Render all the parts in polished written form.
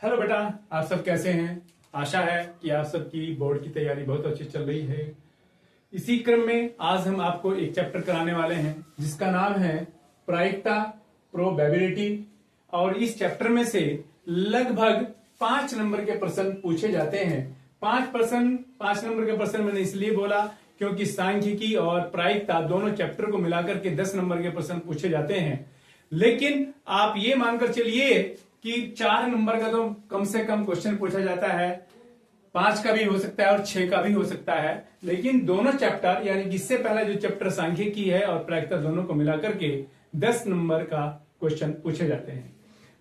Hello बेटा, आप सब कैसे हैं। आशा है कि आप सबकी बोर्ड की तैयारी बहुत अच्छी चल रही है। इसी क्रम में आज हम आपको एक चैप्टर कराने वाले हैं जिसका नाम है प्रायिकता प्रोबेबिलिटी। और इस चैप्टर में से लगभग 5 नंबर के प्रश्न पूछे जाते हैं। 5 नंबर के प्रश्न मैंने इसलिए बोला क्योंकि सांख्यिकी और प्रायिकता दोनों चैप्टर को मिलाकर के 10 नंबर के प्रश्न पूछे जाते हैं। लेकिन आप ये मानकर चलिए कि 4 नंबर का तो कम से कम क्वेश्चन पूछा जाता है, 5 का भी हो सकता है और 6 का भी हो सकता है। लेकिन दोनों चैप्टर यानी इससे पहला जो चैप्टर सांख्यिकी है और प्रायिकता दोनों को मिलाकर के 10 नंबर का क्वेश्चन पूछे जाते हैं।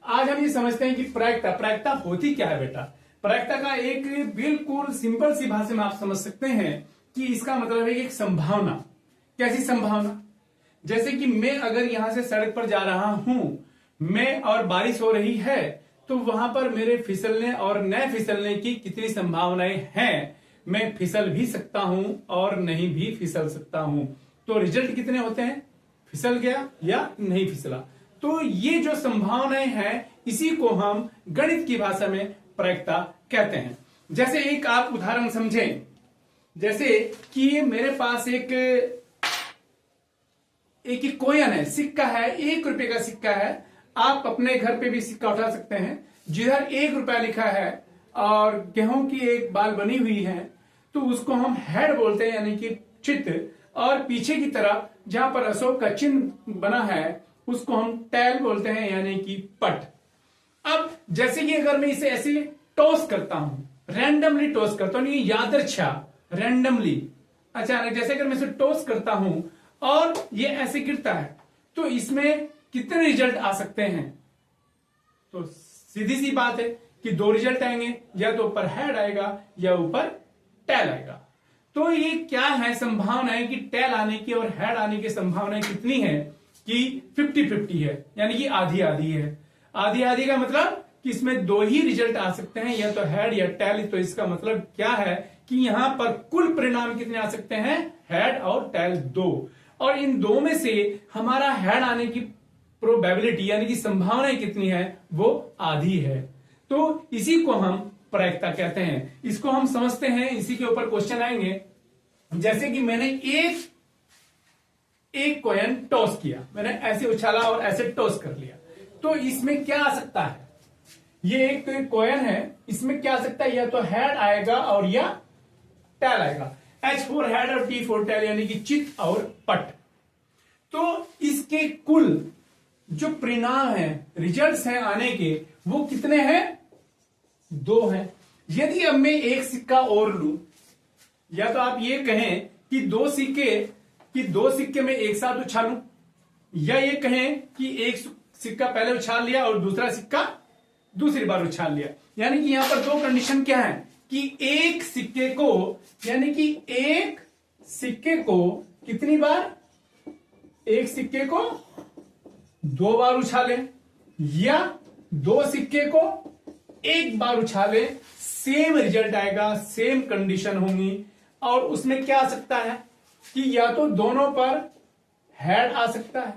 आज हम ये समझते हैं कि प्रायिकता होती क्या है बेटा। प्रायिकता का एक बिल्कुल सिंपल सी भाषा में आप समझ सकते हैं कि इसका मतलब है एक संभावना। कैसी संभावना? जैसे कि मैं अगर यहां से सड़क पर जा रहा हूं मैं और बारिश हो रही है तो वहां पर मेरे फिसलने और न फिसलने की कितनी संभावनाएं हैं। मैं फिसल भी सकता हूं और नहीं भी फिसल सकता हूं। तो रिजल्ट कितने होते हैं, फिसल गया या नहीं फिसला। तो ये जो संभावनाएं हैं इसी को हम गणित की भाषा में प्रायिकता कहते हैं। जैसे एक आप उदाहरण समझें, जैसे कि मेरे पास एक कॉइन है, सिक्का है, 1 रुपए का सिक्का है। आप अपने घर पे भी सिक्का उठा सकते हैं जिधर 1 रुपया लिखा है और गेहूं की एक बाल बनी हुई है तो उसको हम हेड बोलते हैं यानी कि चित्र, और पीछे की तरफ जहां पर अशोक का चिन्ह बना है उसको हम टैल बोलते हैं यानी कि पट। अब जैसे कि अगर मैं इसे ऐसे टॉस करता हूं, रैंडमली टॉस करता हूं, ये यादृच्छा रैंडमली अचानक, जैसे अगर मैं इसे टॉस करता हूं और ये ऐसे गिरता है तो इसमें कितने रिजल्ट आ सकते हैं। तो सीधी सी बात है कि 2 रिजल्ट आएंगे, या तो ऊपर हेड आएगा या ऊपर टेल आएगा। तो ये क्या है, संभावना है कि टेल आने की और हेड आने की संभावना कितनी है कि 50-50 है, यानी कि आधी आधी है। आधी आधी का मतलब कि इसमें 2 ही रिजल्ट आ सकते हैं, या तो हेड या टेल। तो इसका मतलब क्या है कि यहां पर कुल परिणाम कितने आ सकते हैं, हेड और टेल 2। और इन 2 में से हमारा हेड आने की प्रोबेबिलिटी यानी कि संभावना कितनी है, वो आधी है। तो इसी को हम प्रायिकता कहते हैं। इसको हम समझते हैं, इसी के ऊपर क्वेश्चन आएंगे। जैसे कि मैंने एक कॉइन टॉस किया, मैंने ऐसे उछाला और ऐसे टॉस कर लिया, तो इसमें क्या आ सकता है। ये एक कॉइन है, इसमें क्या आ सकता है, या तो हेड आएगा और या टेल आएगा। H फॉर हेड और T फॉर टेल यानी कि चित और पट। तो इसके कुल जो परिणाम है, रिजल्ट्स हैं आने के, वो कितने हैं, 2 हैं। यदि अब मैं एक सिक्का और लूं, या तो आप ये कहें कि 2 सिक्के में एक साथ उछालूं, या ये कहें कि एक सिक्का पहले उछाल लिया और दूसरा सिक्का दूसरी बार उछाल लिया। यानी कि यहां पर 2 कंडीशन क्या है कि एक सिक्के को कितनी बार, एक सिक्के को 2 बार उछाले, या 2 सिक्के को 1 बार उछाले, सेम रिजल्ट आएगा, सेम कंडीशन होंगी। और उसमें क्या आ सकता है कि या तो दोनों पर हेड आ सकता है,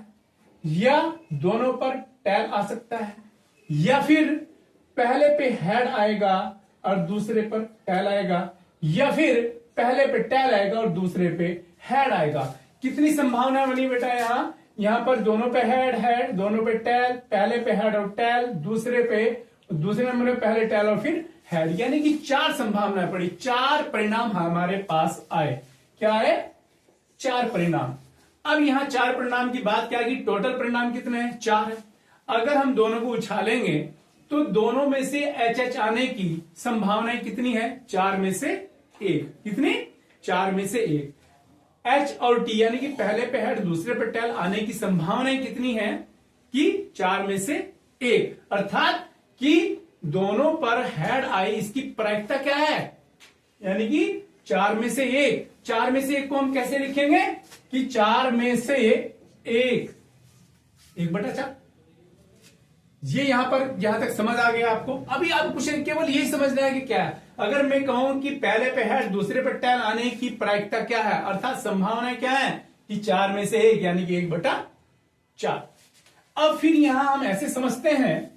या दोनों पर टेल आ सकता है, या फिर पहले पे हेड आएगा और दूसरे पर टेल आएगा, या फिर पहले पे टेल आएगा और दूसरे पे हेड आएगा। कितनी संभावना बनी बेटा, यहां पर दोनों पे हेड, दोनों पे टेल, पहले पे हेड और टेल, दूसरे नंबर में पहले टेल और फिर हेड, यानी कि 4 संभावनाएं पड़ी, 4 परिणाम हमारे पास आए। क्या आए, 4 परिणाम। अब यहां 4 परिणाम की बात क्या की, टोटल परिणाम कितने हैं, 4 है। अगर हम दोनों को उछालेंगे तो दोनों में से HH आने की संभावनाएं कितनी है, 4 में से 1। कितनी, 4 में से 1। H और T यानी कि पहले पे हेड दूसरे पे टेल आने की संभावनाएं कितनी है कि 4 में से 1, अर्थात कि दोनों पर हेड आई। इसकी प्रायिकता क्या है, यानी कि 4 में से 1। 4 में से 1 को हम कैसे लिखेंगे कि 4 में से 1/4। ये यहां तक समझ आ गया आपको। अभी आप कुछ केवल यही समझना है कि क्या है। अगर मैं कहूं कि पहले पे हेड दूसरे पे टेल आने की प्रायिकता क्या है, अर्थात संभावना क्या है कि 4 में से 1 यानी कि 1/4। अब फिर यहां हम ऐसे समझते हैं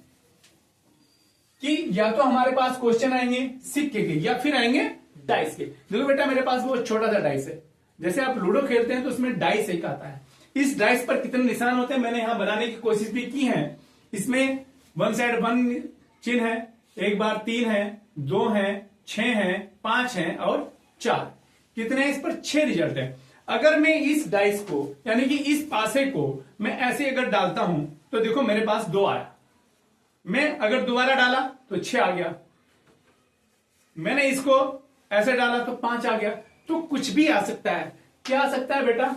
कि या तो हमारे पास क्वेश्चन आएंगे सिक्के के या फिर आएंगे डाइस के। देखो बेटा मेरे पास वो छोटा सा डाइस है, जैसे आप लूडो खेलते हैं तो उसमें डाइस एक आता है। इस डाइस पर कितने निशान होते हैं मैंने यहां बनाने की कोशिश भी की है। इसमें वन साइड 1 चिन्ह है, एक बार 3 है, 2 है, 6 है, 5 है और 4। कितने हैं? इस पर 6 रिजल्ट है। अगर मैं इस डाइस को यानी कि इस पासे को मैं ऐसे अगर डालता हूं तो देखो मेरे पास 2 आया। मैं अगर दोबारा डाला तो 6 आ गया, मैंने इसको ऐसे डाला तो 5 आ गया। तो कुछ भी आ सकता है। क्या आ सकता है बेटा?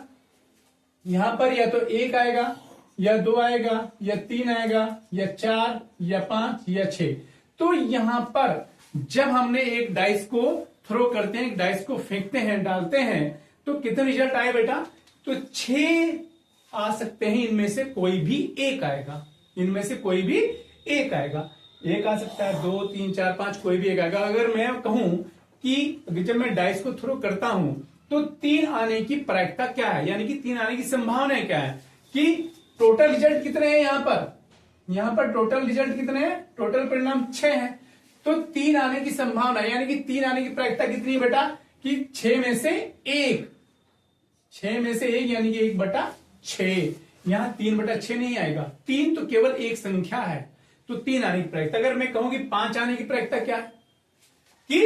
यहां पर या तो 1 आएगा या 2 आएगा या 3 आएगा या 4 या 5 या 6। तो यहां पर जब हमने एक डाइस को थ्रो करते हैं, एक डाइस को फेंकते हैं, डालते हैं, तो कितने रिजल्ट आए बेटा? तो 6 आ सकते हैं। इनमें से कोई भी एक आएगा, इनमें से कोई भी एक आएगा। एक आ सकता है, 2 3 4 5 कोई भी एक आएगा। अगर मैं कहूं कि जब मैं डाइस को थ्रो करता हूं तो 3 आने की प्रायिकता क्या है, यानी कि 3 आने की संभावना क्या है, कि टोटल रिजल्ट कितने हैं यहां पर टोटल रिजल्ट कितने हैं? टोटल परिणाम 6 है। तो 3 आने की संभावना यानी कि 3 आने की प्रायिकता कितनी है बेटा? कि 6 में से 1, 6 में से 1 यानी कि 1/6। यहां 3/6 नहीं आएगा, 3 तो केवल एक संख्या है। तो 3 आने की प्रायिकता। अगर मैं कहूं कि 5 आने की प्रायिकता क्या है? कि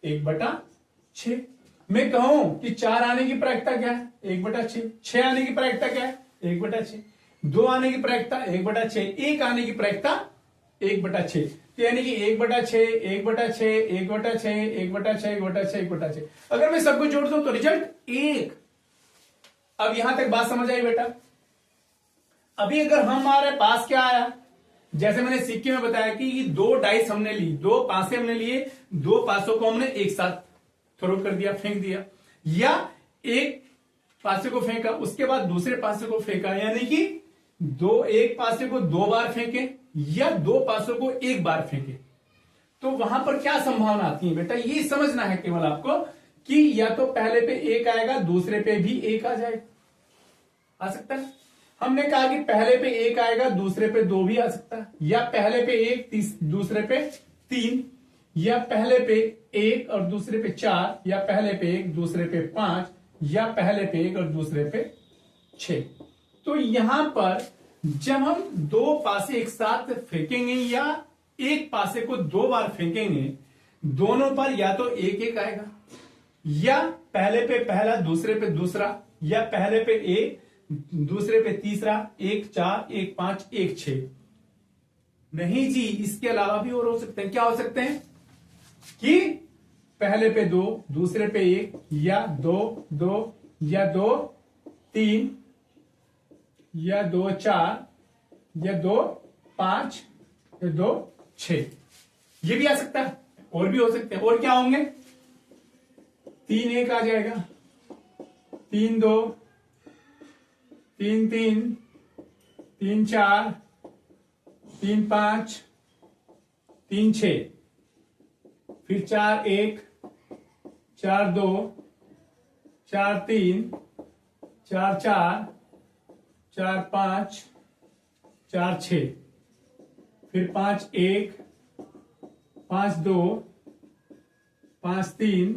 1/6। मैं कहूं कि 4 आने की प्रायिकता क्या है? 1/6। 6 आने की प्रायिकता क्या है? 1/6। 2 आने की प्रायिकता 1/6। 1 आने की प्रायिकता 1/6। तो यानी कि 1/6, 1/6, 1/6, 1/6, 1/6, 1/6। अगर मैं सबको जोड़ दूं तो रिजल्ट 1। अब यहां तक बात समझ आई बेटा? अभी अगर हमारे पास क्या आया, जैसे मैंने सिक्के में बताया कि 2 डाइस हमने ली, 2 पासे हमने लिए, 2 पासों को हमने एक साथ थ्रो कर दिया, फेंक दिया, या एक पासे को फेंका उसके बाद दूसरे पासे को फेंका, यानी कि एक पासे को 2 बार फेंके या 2 पासों को 1 बार फेंके। तो वहां पर क्या संभावना आती है बेटा? ये समझना है केवल आपको कि या तो पहले पे 1 आएगा, दूसरे पे भी 1 आ जाएगा, आ सकता है। हमने कहा कि पहले पे 1 आएगा, दूसरे पे 2 भी आ सकता है, या पहले पे 1 दूसरे पे 3, या पहले पे 1 और दूसरे पे 4, या पहले पे 1 दूसरे पे 5, या पहले पे 1 और दूसरे पे 6। तो यहां पर जब हम 2 पासे एक साथ फेंकेंगे या एक पासे को 2 बार फेंकेंगे, दोनों पर या तो 1-1 आएगा, या पहले पे पहला दूसरे पे दूसरा, या पहले पे 1 दूसरे पे तीसरा, 1 4, 1 5, 1 6। नहीं जी, इसके अलावा भी और हो सकते हैं। क्या हो सकते हैं? कि पहले पे 2 दूसरे पे 1, या 2 2, या 2 3, या 2 4, या 2 5, या 2 6। ये भी आ सकता है, और भी हो सकते हैं। और क्या होंगे? 3 1 आ जाएगा, 3 2, 3 3, 3 4, 3 5, 3 6, फिर 4 1, 4 2, 4 3, 4 4, 4 5, 4 6, फिर 5 1, 5 2, 5 3,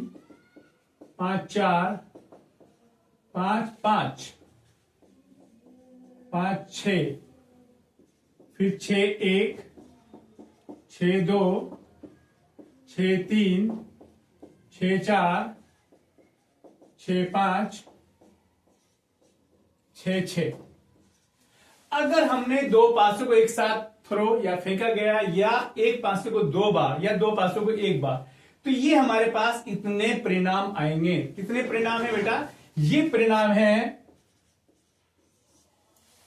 5 4, 5 5, 5 6, फिर 6 1, 6 2, 6 3, 6 4, 6 5, 6 6। अगर हमने 2 पासों को एक साथ थ्रो या फेंका गया, या एक पासे को 2 बार या 2 पासों को 1 बार, तो ये हमारे पास इतने परिणाम आएंगे। कितने परिणाम है बेटा? ये परिणाम है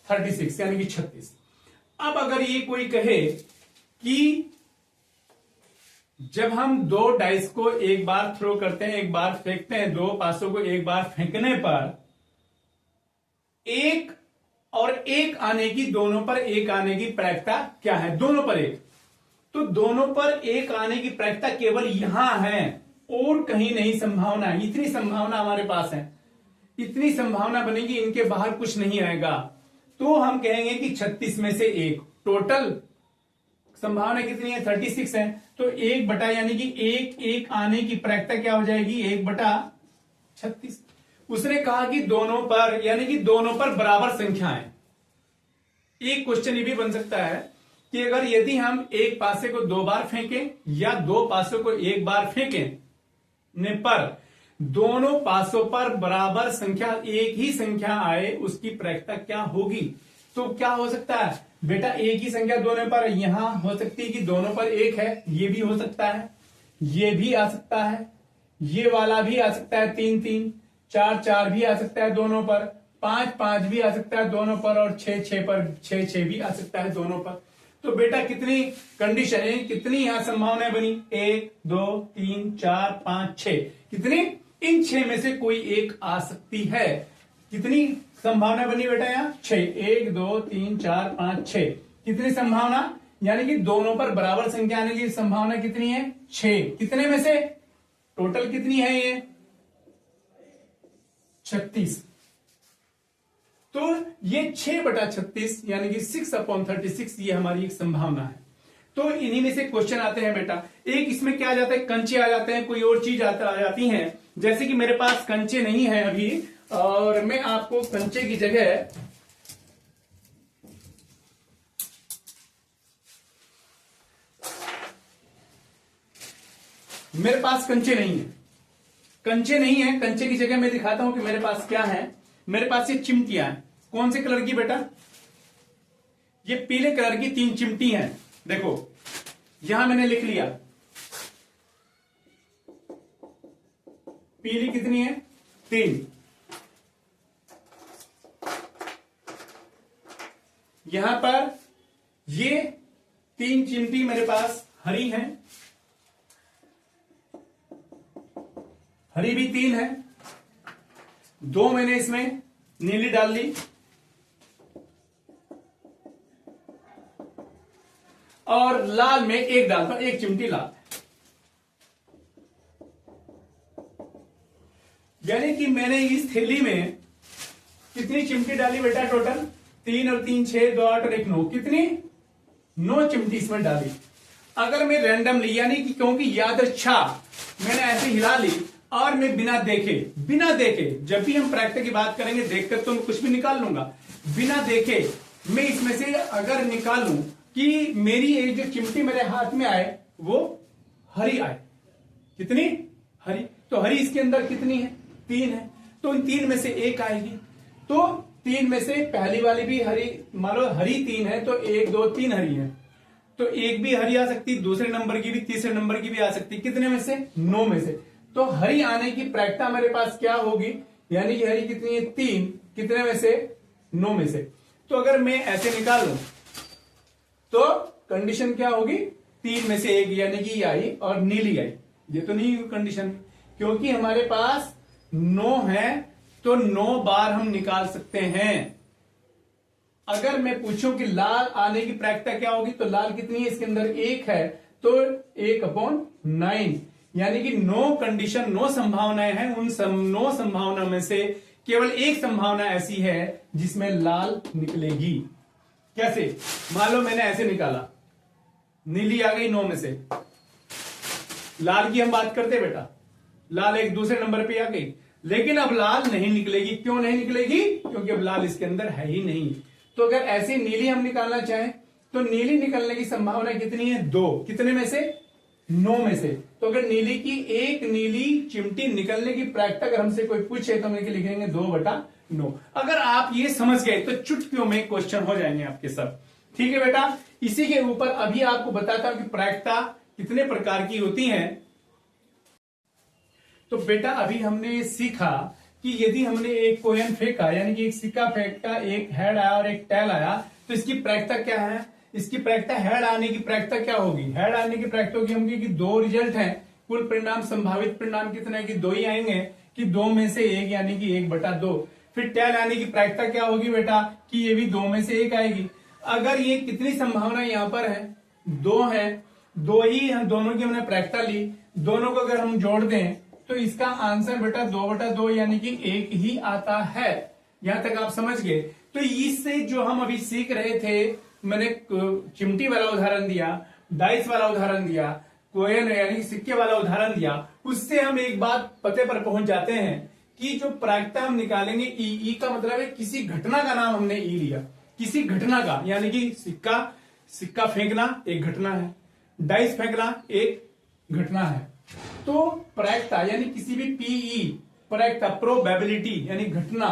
36 यानी कि 36। अब अगर ये कोई कहे कि जब हम 2 डाइस को एक बार थ्रो करते हैं, एक बार फेंकते हैं, 2 पासों को एक बार फेंकने पर 1 और 1 आने की, दोनों पर 1 आने की प्रायिकता क्या है? दोनों पर 1। तो दोनों पर 1 आने की प्रायिकता केवल यहां है और कहीं नहीं संभावना है। इतनी संभावना हमारे पास है, इतनी संभावना बनेगी, इनके बाहर कुछ नहीं आएगा। तो हम कहेंगे कि 36 में से 1 टोटल संभावना कितनी है 36 है, तो 1 यानी कि 1 आने की प्रायिकता क्या हो जाएगी 1/36। उसने कहा कि दोनों पर यानी कि दोनों पर बराबर संख्याएं। एक क्वेश्चन ये भी बन सकता है कि अगर यदि हम एक पासे को 2 बार फेंकें या 2 पासों को 1 बार फेंकें ने पर दोनों पासों पर बराबर संख्या एक ही संख्या आए उसकी प्रायिकता क्या होगी। तो क्या हो सकता है बेटा, एक ही संख्या दोनों पर यहां हो सकती है कि दोनों पर 1 है, ये भी हो सकता है, ये भी आ सकता है, ये वाला भी आ सकता है 3 3, 4 4 भी आ सकता है दोनों पर, 5 5 भी आ सकता है दोनों पर, और 6 6 पर 6 6 भी आ सकता है दोनों पर। तो बेटा कितनी कंडीशन है, कितनी यहां संभावनाएं बनी 1 2 3 4 5 6, कितनी इन 6 में से कोई एक आ सकती है। कितनी संभावना बनी बेटा यहां 6, 1 2 3 4 5 6, कितनी संभावना यानी कि दोनों पर बराबर संख्या आने की संभावना कितनी है 6। कितने में से टोटल कितनी है ये 36। तो ये 6/36 यानी कि 6/36 ये हमारी एक संभावना है। तो इन्हीं में से क्वेश्चन आते हैं बेटा। एक इसमें क्या आ जाता है कंचे आ जाते हैं, कोई और चीज आ जाती है, जैसे कि मेरे पास कंचे नहीं है अभी, और मैं आपको कंचे की जगह मेरे पास कंचे नहीं है, कंचे नहीं है, कंचे की जगह मैं दिखाता हूं कि मेरे पास क्या है। मेरे पास ये चिमटियां हैं। कौन से कलर की बेटा, ये पीले कलर की 3 चिमटी हैं। देखो यहां मैंने लिख लिया, पीली कितनी है 3, यहां पर ये 3 चिमटी मेरे पास हरी हैं, हरी भी 3 है, 2 मैंने इसमें नीली डाल ली, और लाल में 1 डालता हूं, 1 चिमटी लाल। यानी कि मैंने इस थैली में कितनी चिमटी डाली बेटा, टोटल 3 और 3 6 2 8 और 1 9, कितनी 9 चिमटी इसमें डाली। अगर मैं रैंडमली यानी कि क्योंकि यादृच्छा मैंने ऐसे हिला ली और मैं बिना देखे जब भी हम प्रायिकता की बात करेंगे देखकर तो मैं कुछ भी निकाल लूंगा, बिना देखे मैं इसमें से अगर निकालूं कि मेरी एक जो चिमटी मेरे हाथ में आए वो हरी आए, कितनी हरी, तो हरी इसके अंदर कितनी है 3 है, तो इन 3 में से 1 आएगी। तो 3 में से पहली वाली भी हरी, मान लो हरी 3 है तो 1 2 3 हरी है, तो एक भी हरी आ सकती, दूसरे नंबर की भी, तीसरे नंबर की भी आ सकती, कितने में से 9 में से। तो हरी आने की प्रायिकता मेरे पास क्या होगी, यानी कि हरी कितनी है 3, कितने में से 9 में से। तो अगर मैं ऐसे निकालूं तो कंडीशन क्या होगी 3 में से 1 यानी कि आई और नीली आई, ये तो नहीं कंडीशन, क्योंकि हमारे पास 9 है तो 9 बार हम निकाल सकते हैं। अगर मैं पूछूं कि लाल आने की प्रायिकता क्या होगी, तो लाल कितनी है इसके अंदर 1 है, तो 1/9 यानी कि 9 कंडीशन 9 संभावनाएं हैं, उन 9 संभावना में से केवल 1 संभावना ऐसी है जिसमें लाल निकलेगी। कैसे, मान लो मैंने ऐसे निकाला, नीली आ गई 9 में से, लाल की हम बात करते बेटा, लाल एक दूसरे नंबर पे आ गई, लेकिन अब लाल नहीं निकलेगी। क्यों नहीं निकलेगी, क्योंकि अब लाल इसके अंदर है ही नहीं। तो अगर ऐसे नीली हम निकालना चाहें तो नीली निकलने की संभावना कितनी है 2, कितने में से 9 में से। तो अगर नीली की एक नीली चिमटी निकलने की प्रायिकता अगर हमसे कोई पूछे तो हम लिखेंगे 2/9। अगर आप ये समझ गए तो चुटकियों में क्वेश्चन हो जाएंगे आपके सब। ठीक है बेटा, इसी के ऊपर अभी आपको बताता हूं कि प्रायिकता कितने प्रकार की होती है। तो बेटा अभी हमने सीखा कि यदि हमने एक कोयन फेंका यानी कि एक सिक्का फेंका, एक हेड आया और एक टेल आया, तो इसकी प्रायिकता क्या है, इसकी प्रायिकता हेड आने की प्रायिकता क्या होगी, हेड आने की प्रायिकता होगी कि 2 रिजल्ट हैं, कुल परिणाम संभावित परिणाम कितने कि 2 ही आएंगे, कि 2 में से 1 यानी कि 1/2। फिर टेल आने की प्रायिकता क्या होगी बेटा, कि ये भी 2 में से 1 आएगी। अगर ये कितनी संभावना यहां पर है 2 है, 2 ही दोनों की हमने प्रायिकता ली, दोनों को अगर हम जोड़ दें तो इसका आंसर बेटा 2/2 यानी कि 1 ही आता है। यहां तक आप समझ गए। तो इससे जो हम अभी सीख रहे थे मैंने चिमटी वाला उदाहरण दिया, डाइस वाला उदाहरण दिया, कॉइन यानी सिक्के वाला उदाहरण दिया, उससे हम एक बात पते पर पहुंच जाते हैं कि जो प्रायिकता हम निकालेंगे ई का मतलब है किसी घटना का नाम हमने ई लिया, किसी घटना का, यानी कि सिक्का फेंकना एक घटना है, डाइस फेंकना एक घटना है। तो प्रायिकता यानी किसी भी पीई प्रायिकता प्रोबेबिलिटी यानी घटना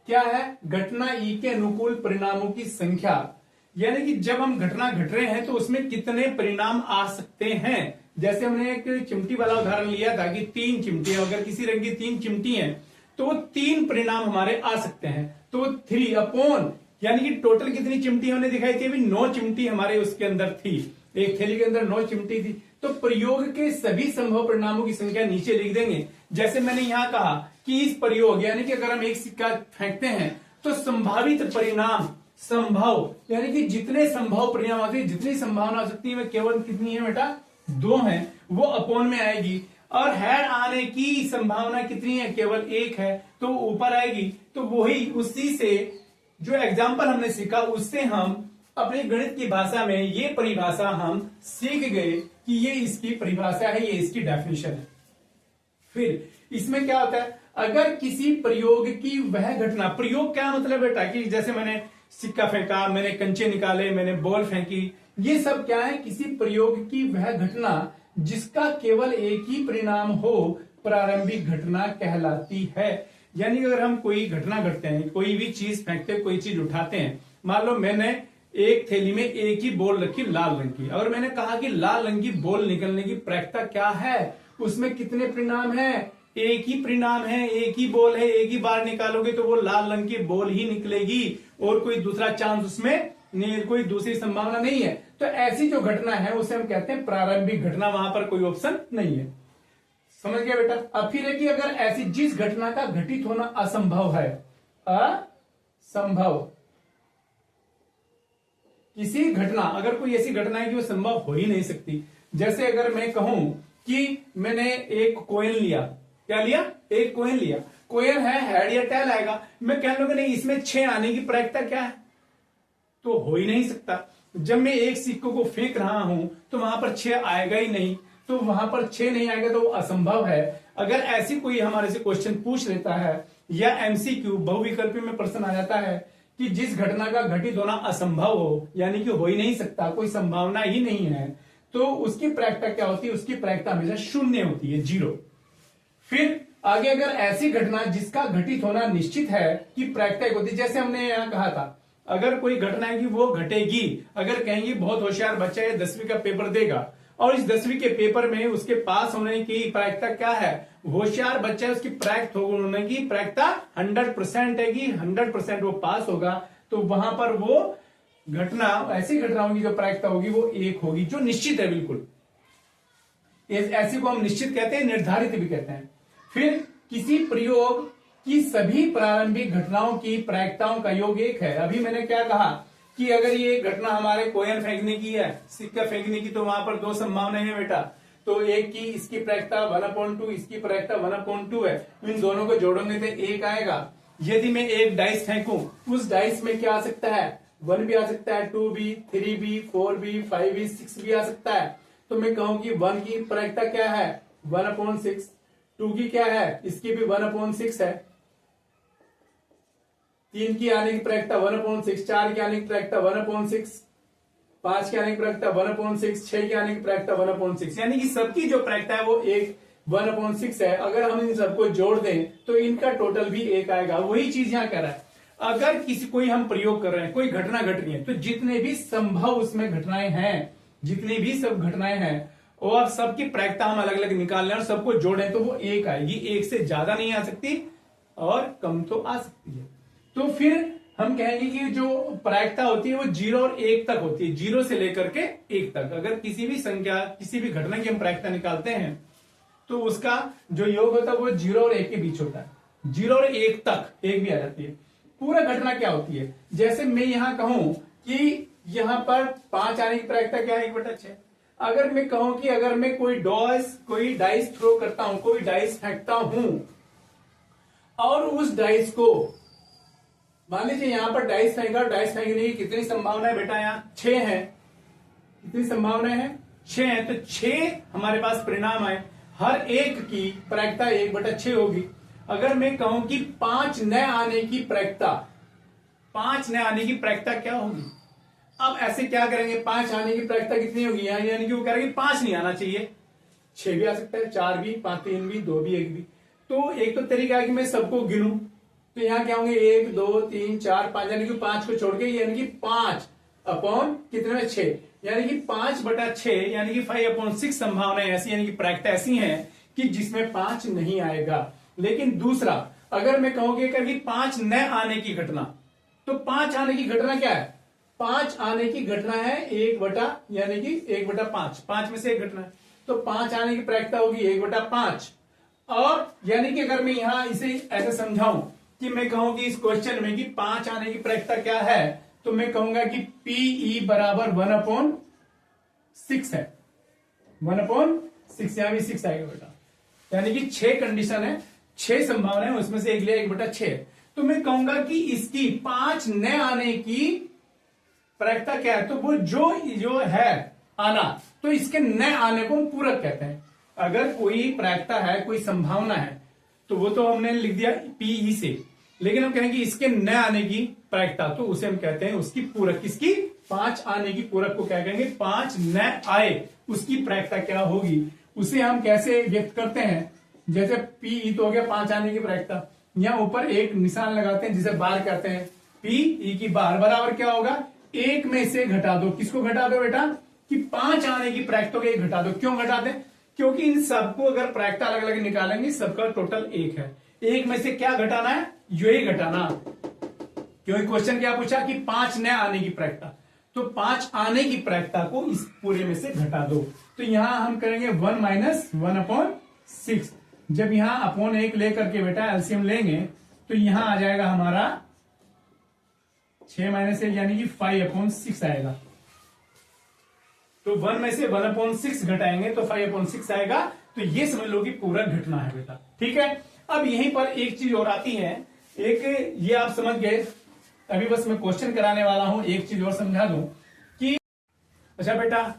क्या है, घटना ई के अनुकूल परिणामों की संख्या, यानी कि जब हम घटना घट रहे हैं तो उसमें कितने परिणाम आ सकते हैं। जैसे हमने एक चिमटी वाला उदाहरण लिया था कि 3 चिमटी, अगर किसी रंग की 3 चिमटी हैं तो 3 परिणाम हमारे आ सकते हैं। तो 3 अपॉन यानी कि टोटल कितनी चिमटी हमने दिखाई थी, अभी 9 चिमटी हमारे उसके अंदर थी, एक थैली के अंदर 9 चिमटी थी। तो प्रयोग के सभी संभव परिणामों की संख्या नीचे लिख देंगे। जैसे मैंने यहां कहा कि इस प्रयोग यानी कि अगर हम एक सिक्का फेंकते हैं तो संभावित परिणाम, संभव यानी कि जितने संभव परिणाम आते हैं, जितनी संभावना हो सकती है वह केवल कितनी है बेटा, 2 है, वो अपॉन में आएगी। और हेड आने की संभावना कितनी है, केवल 1 है, तो ऊपर आएगी। तो वही उसी से जो एग्जाम्पल हमने सीखा उससे हम अपनी गणित की भाषा में ये परिभाषा हम सीख गए कि ये इसकी परिभाषा है, ये इसकी डेफिनेशन है। फिर इसमें क्या होता है, अगर किसी प्रयोग की वह घटना, प्रयोग क्या मतलब बेटा कि जैसे मैंने सिक्का फेंका, मैंने कंचे निकाले, मैंने बॉल फेंकी, ये सब क्या है, किसी प्रयोग की वह घटना जिसका केवल एक ही परिणाम हो, प्रारंभिक घटना कहलाती है। यानी अगर हम कोई घटना घटते हैं, कोई भी चीज फेंकते हैं, कोई चीज उठाते हैं, मान लो मैंने एक थैली में एक ही बॉल रखी लाल रंग की, और मैंने कहा कि लाल रंग की बॉल निकलने की प्रायिकता क्या है, उसमें कितने परिणाम है, एक ही परिणाम है, एक ही बॉल है, एक ही बार निकालोगे तो वो लाल रंग की बॉल ही निकलेगी, और कोई दूसरा चांस उसमें नहीं, कोई दूसरी संभावना नहीं है। तो ऐसी जो घटना है उसे हम कहते हैं प्रारंभिक घटना, वहां पर कोई ऑप्शन नहीं है। समझ गया बेटा। अब फिर है कि अगर ऐसी जिस घटना का घटित होना असंभव है, असंभव किसी घटना, अगर कोई ऐसी घटना है कि वो संभव हो ही नहीं सकती, जैसे अगर मैं कहूं कि मैंने एक कॉइन लिया, क्या लिया, एक कॉइन लिया, कॉइन है हेड या टेल आएगा, मैं कह लूंगा नहीं इसमें 6 आने की प्रायिकता क्या है, तो हो ही नहीं सकता। जब मैं एक सिक्कों को फेंक रहा हूं तो वहां पर 6 आएगा ही नहीं, तो वहां पर 6 नहीं आएगा तो वो असंभव है। अगर ऐसी कोई हमारे से क्वेश्चन पूछ लेता है या एमसीक्यू बहुविकल्पी में प्रश्न आ जाता है कि जिस घटना का घटित होना असंभव हो, यानी कि हो ही नहीं सकता, कोई संभावना ही नहीं है, तो उसकी प्रायिकता क्या होती है, उसकी प्रायिकता हमेशा 0 होती है, 0। फिर आगे अगर ऐसी घटना जिसका घटित होना निश्चित है कि प्रायिकता एक होती है, जैसे हमने यहां कहा था अगर कोई घटना है कि वो घटेगी, अगर कहेंगे बहुत होशियार बच्चा है 10वीं का पेपर देगा और इस 10वीं के पेपर में उसके पास होने की प्रायिकता क्या है, होशियार बच्चा है उसकी प्रायिकता होने की प्रायिकता 100% है कि 100% वो पास होगा, तो वहां पर वो घटना, ऐसी घटनाओं की जो प्रायिकता होगी वो 1 होगी, जो निश्चित है बिल्कुल। ऐसी को हम निश्चित कहते हैं, निर्धारित भी कहते हैं। फिर किसी प्रयोग की सभी प्रारंभिक घटनाओं की प्रायिकताओं का योग 1 है। अभी मैंने क्या कहा कि अगर ये घटना हमारे कॉइन फेंकने की है, सिक्का फेंकने की, तो वहां पर 2 संभावनाएं हैं बेटा, तो एक की इसकी प्रायिकता 1/2, इसकी प्रायिकता 1/2 है, इन दोनों को जोड़ोगे तो 1 आएगा। यदि मैं एक डाइस फेंकूं, उस डाइस में क्या आ सकता है, 1 भी आ सकता है, 2 भी, 3 भी, 4 भी, 5 भी, 6 भी आ सकता है। तो मैं कहूं कि 1 की प्रायिकता क्या है, 1/6, 2 की क्या है, इसकी भी 1/6 है, 3 की आने की प्रायिकता 1/6, 4 की आने की प्रायिकता 1/6, 5 की आने की प्रायिकता 1/6, 6 की आने की प्रायिकता 1/6, यानी कि सबकी जो प्रायिकता है वो 1/6 है। अगर हम इन सबको जोड़ दें तो इनका टोटल भी 1 आएगा। वही चीज यहां कह रहा है, अगर किसी कोई हम प्रयोग कर रहे हैं, कोई घटना घट रही है, तो जितने भी संभव उसमें घटनाएं हैं, जितनी भी सब घटनाएं हैं, और सबकी प्रायिकता हम अलग अलग निकाल लें और सबको जोड़ें तो वो 1 आएगी, 1 से ज्यादा नहीं आ सकती और कम तो आ सकती है। तो फिर हम कहेंगे कि जो प्रायिकता होती है वो 0 और 1 तक होती है, 0 से लेकर के 1 तक। अगर किसी भी संख्या, किसी भी घटना की हम प्रायिकता निकालते हैं तो उसका जो योग होता है वो 0 और 1 के बीच होता है, 0 और 1 तक 1 भी आ जाती है। पूरा घटना क्या होती है, जैसे मैं यहां कहूं कि यहां पर 5 आने की प्रायिकता क्या है, 1/6। अगर मैं कहूं कि अगर मैं कोई डाइस थ्रो करता हूं, कोई डाइस फेंकता हूं और उस डाइस को मान लीजिए यहाँ पर डाइस फेंका, डाइस फेंकने की कितनी संभावना है बेटा? यहाँ 6 है। कितनी संभावना है? 6 है। तो 6 हमारे पास परिणाम आए, हर एक की प्रायिकता 1/6 होगी। अगर मैं कहूं कि 5 न आने की प्रायिकता, 5 न आने की प्रायिकता क्या होगी? अब ऐसे क्या करेंगे, 5 आने की प्रायिकता कितनी होगी? यानी कि वो कह रहे हैं 5 नहीं आना चाहिए, 6 भी आ सकता है, 4 भी, 5, 3 भी, 2 भी, 1 भी। तो एक तो तरीका है कि मैं सबको गिनूं, तो यहां क्या होंगे 1 2 3 4 5, यानी कि 5 को छोड़ के, यानी कि 5 अपॉन कितने में 6, यानी कि 5/6, यानी कि 5/6 संभावनाएं ऐसी, यानी कि प्रायिकता ऐसी है कि जिसमें 5 नहीं आएगा। लेकिन दूसरा, अगर मैं कहूंगी कि 5 न आने की घटना, तो 5 आने की घटना क्या है? 5 आने की घटना है 1 यानी कि 1/5, 5 में से एक घटना है, तो 5 आने की प्रायिकता होगी 1/5। और यानी कि अगर मैं यहां इसे ऐसे समझाऊं कि मैं कहूं कि इस क्वेश्चन में कि 5 आने की प्रायिकता क्या है, तो मैं कहूंगा कि Pe बराबर 1/6 है। 1/6, यहां भी 6 आएगा बेटा, यानी कि 6 कंडीशन है, 6 संभावना है, उसमें से एक लिया 1/6। तो मैं कहूंगा कि इसकी 5 न आने की प्रायिकता क्या है? तो वो जो है आना, तो इसके न आने को हम पूरक कहते हैं। अगर कोई प्रायिकता है, कोई संभावना है, तो वो तो हमने लिख दिया Pe से, लेकिन हम कहेंगे इसके न आने की प्रायिकता, तो उसे हम कहते हैं उसकी पूरक। किसकी? 5 आने की पूरक को क्या कहेंगे? 5 न आए उसकी प्रायिकता क्या होगी, उसे हम कैसे व्यक्त करते हैं? जैसे Pe तो हो गया 5 आने की प्रायिकता, यहां ऊपर एक निशान लगाते हैं जिसे बार कहते हैं। Pe की बार बराबर क्या होगा? 1 में से घटा दो। किसको घटा दो बेटा? कि 5 आने की प्रायिकता को 1 घटा दो। क्यों घटा दें? क्योंकि इन सबको अगर प्रायिकता अलग अलग निकालेंगे, सबका टोटल 1 है। 1 में से क्या घटाना है? यही घटाना। क्योंकि क्वेश्चन क्या पूछा कि 5 न आने की प्रायिकता, तो 5 आने की प्रायिकता को इस पूरे में से घटा दो। तो यहां हम करेंगे 1 - 1/6। जब यहां अपॉन 1 लेकर के बेटा एलसीएम लेंगे, तो यहां आ जाएगा हमारा 6 - 1 यानी कि 5/6 आएगा। तो 1 में से 1/6 घटाएंगे तो 5/6 आएगा। तो ये समझ लो कि पूरक घटना है बेटा, ठीक है। अब यहीं पर एक चीज और आती है, एक ये आप समझ गए, अभी बस मैं क्वेश्चन कराने वाला हूं, एक चीज और समझा दूं कि अच्छा बेटा,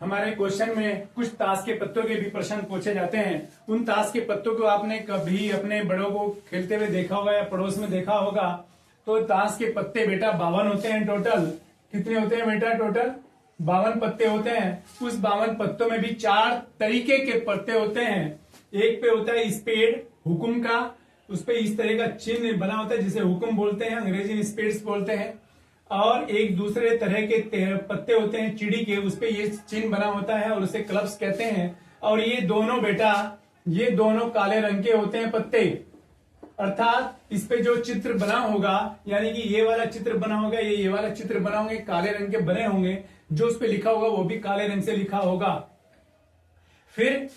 हमारे क्वेश्चन में कुछ ताश के पत्तों के भी प्रश्न पूछे जाते हैं। उन ताश के पत्तों को आपने कभी अपने बड़ों को खेलते हुए देखा होगा या पड़ोस में देखा होगा। तो ताश के पत्ते बेटा 52 होते हैं टोटल। कितने होते हैं बेटा? टोटल 52 पत्ते होते हैं। उस 52 पत्तों में भी 4 तरीके के पत्ते होते हैं। एक पे होता है स्पेड, हुकुम का, उस पे इस तरह का चिन्ह बना होता है जिसे हुकुम बोलते हैं, अंग्रेजी में स्पेड्स बोलते हैं। और एक दूसरे तरह के पत्ते होते हैं चिड़ी के, उस पे ये चिन्ह बना होता है और उसे क्लब्स कहते हैं। और ये दोनों बेटा, ये दोनों काले रंग के होते हैं पत्ते, अर्थात इस पे जो चित्र बना होगा, यानी कि ये वाला चित्र बना होगा, ये वाला चित्र बना होंगे, काले रंग के बने होंगे, जो उस पे लिखा होगा वो भी काले रंग से लिखा होगा। फिर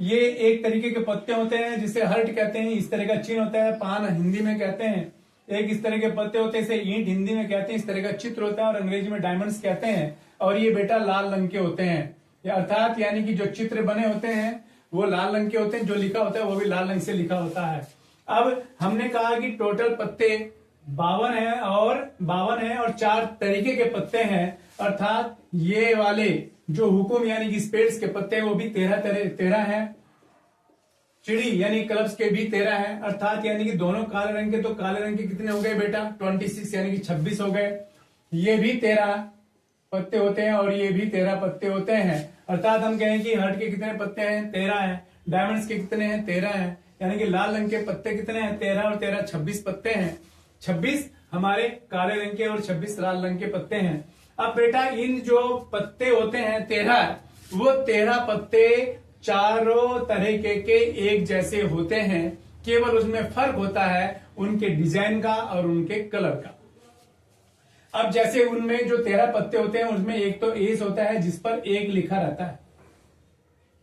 ये एक तरीके के पत्ते होते हैं जिसे हर्ट कहते हैं, इस तरह का चिन्ह होता है, पान हिंदी में कहते हैं। एक इस तरह के पत्ते होते हैं, इसे ईंट हिंदी में कहते हैं, इस तरह का चित्र होता है और अंग्रेजी में डायमंड्स कहते हैं। और ये बेटा लाल रंग के होते हैं, अर्थात यानी कि जो चित्र बने होते हैं वो लाल रंग के होते हैं, जो लिखा होता है वो भी लाल रंग से लिखा होता है। अब हमने कहा कि टोटल पत्ते 52 है और 4 तरीके के पत्ते हैं, अर्थात ये वाले जो हुकुम यानी कि स्पेड्स के पत्ते हैं वो भी 13 हैं। चिड़ी यानी क्लब्स के भी 13 हैं, अर्थात यानी कि दोनों काले रंग के, तो काले रंग के कितने हो गए बेटा? 26 यानी कि 26 हो गए। ये भी 13 पत्ते होते हैं और ये भी 13 पत्ते होते हैं, अर्थात हम कहें कि हर्ट के कितने पत्ते हैं? 13 हैं। डायमंड्स के कितने हैं? 13 हैं। यानी कि लाल रंग के पत्ते कितने हैं? 13 और 13 26 पत्ते हैं। 26 हमारे काले रंग के और 26 लाल रंग के पत्ते हैं। अब बेटा इन जो पत्ते होते हैं 13, वो 13 पत्ते चारों तरीके के एक जैसे होते हैं, केवल उसमें फर्क होता है उनके डिजाइन का और उनके कलर का। अब जैसे उनमें जो 13 पत्ते होते हैं उसमें एक तो एस होता है जिस पर 1 लिखा रहता है,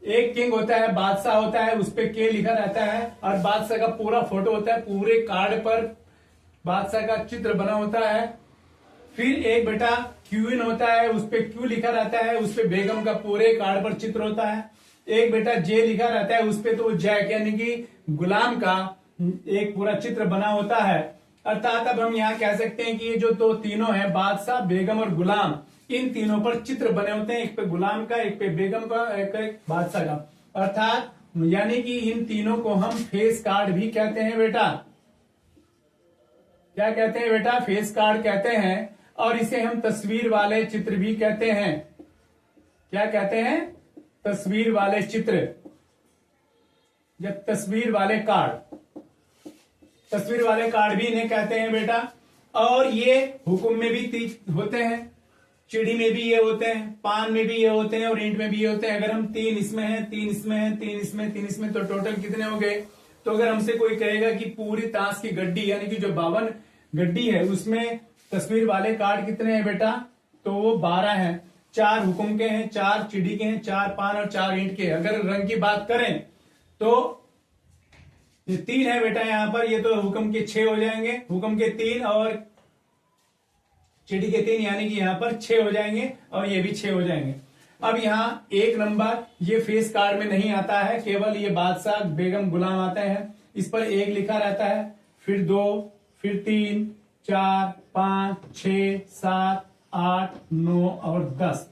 एक किंग होता है, बादशाह होता है, उस पर के लिखा रहता है, और बादशाह का पूरा फोटो होता है, पूरे कार्ड पर बादशाह का चित्र बना होता है। फिर एक बेटा क्वीन होता है, उस पर क्यू लिखा रहता है, उस पर बेगम का पूरे कार्ड पर चित्र होता है। एक बेटा जे लिखा रहता है, उस पे तो जैक यानी कि गुलाम का एक पूरा चित्र बना होता है। अर्थात अब हम यहाँ कह सकते हैं कि ये जो दो तीनों हैं, बादशाह, बेगम और गुलाम, इन तीनों पर चित्र बने होते हैं, एक पे गुलाम का, एक पे बेगम का, एक बादशाह का। अर्थात यानी कि इन तीनों को हम फेस कार्ड भी कहते हैं बेटा। क्या कहते हैं बेटा? फेस कार्ड कहते हैं। और इसे हम तस्वीर वाले चित्र भी कहते हैं। क्या कहते हैं? तस्वीर वाले चित्र या तस्वीर वाले कार्ड। तस्वीर वाले कार्ड भी इन्हें कहते हैं बेटा। और ये हुक्म में भी होते हैं, चिड़ी में भी ये होते हैं, पान में भी ये होते हैं और ईंट में भी ये होते हैं। अगर हम 3 इसमें हैं, 3 इसमें हैं, 3 इसमें, 3 इसमें, तो टोटल कितने हो गए? तो अगर हमसे कोई कहेगा कि पूरी ताश की गड्डी यानी कि जो 52 गड्डी है उसमें तस्वीर वाले कार्ड कितने हैं बेटा? तो वो 12 हैं। 4 हुक्म के हैं, 4 चिड़ी के हैं, 4 पान और 4 ईंट के। अगर रंग की बात करें तो ये 3 है बेटा यहाँ पर। ये तो हुक्म के 6 हो जाएंगे, हुक्म के 3 और चिड़ी के 3, यानी कि यहाँ पर 6 हो जाएंगे और ये भी 6 हो जाएंगे। अब यहाँ 1 नंबर ये फेस कार्ड में नहीं आता है, केवल ये बादशाह, बेगम, गुलाम आते हैं। इस पर 1 लिखा रहता है, फिर 2, फिर 3, 4, 5, 6, 7, 8, 9 और 10।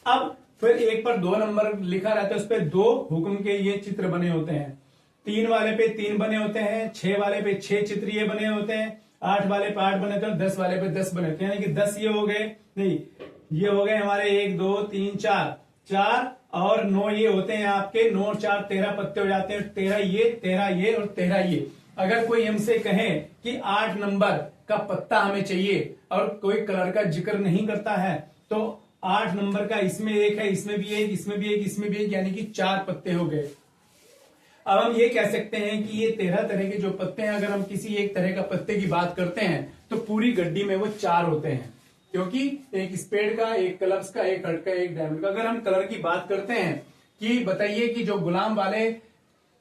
अब फिर 1 पर 2 नंबर लिखा रहता है, उस पर 2 हुक्म के ये चित्र बने होते हैं। 3 वाले पे 3 बने होते हैं, 6 वाले पे 6 चित्र ये बने होते हैं, 8 वाले पे 8 बने होते हैं, 10 वाले पे 10 बने होते हैं। यानी कि 10 ये हो गए, नहीं ये हो गए हमारे 1, 2, 3, 4 और 9 ये होते हैं आपके। 9 और 4 13 पत्ते हो जाते हैं। 13 ये, 13 ये और 13 ये। अगर कोई हमसे कहे कि 8 नंबर का पत्ता हमें चाहिए और कोई कलर का जिक्र नहीं करता है, तो 8 नंबर का इसमें 1 है, इसमें भी 1, इसमें भी 1, इसमें भी 1, यानी कि 4 पत्ते हो गए। अब हम ये कह सकते हैं कि ये 13 तरह के जो पत्ते हैं, अगर हम किसी एक तरह का पत्ते की बात करते हैं तो पूरी गड्डी में वो 4 होते हैं, क्योंकि एक स्पेड का, एक क्लब्स का, एक हट का, एक डायमंड का। अगर हम कलर की बात करते हैं कि बताइए कि जो गुलाम वाले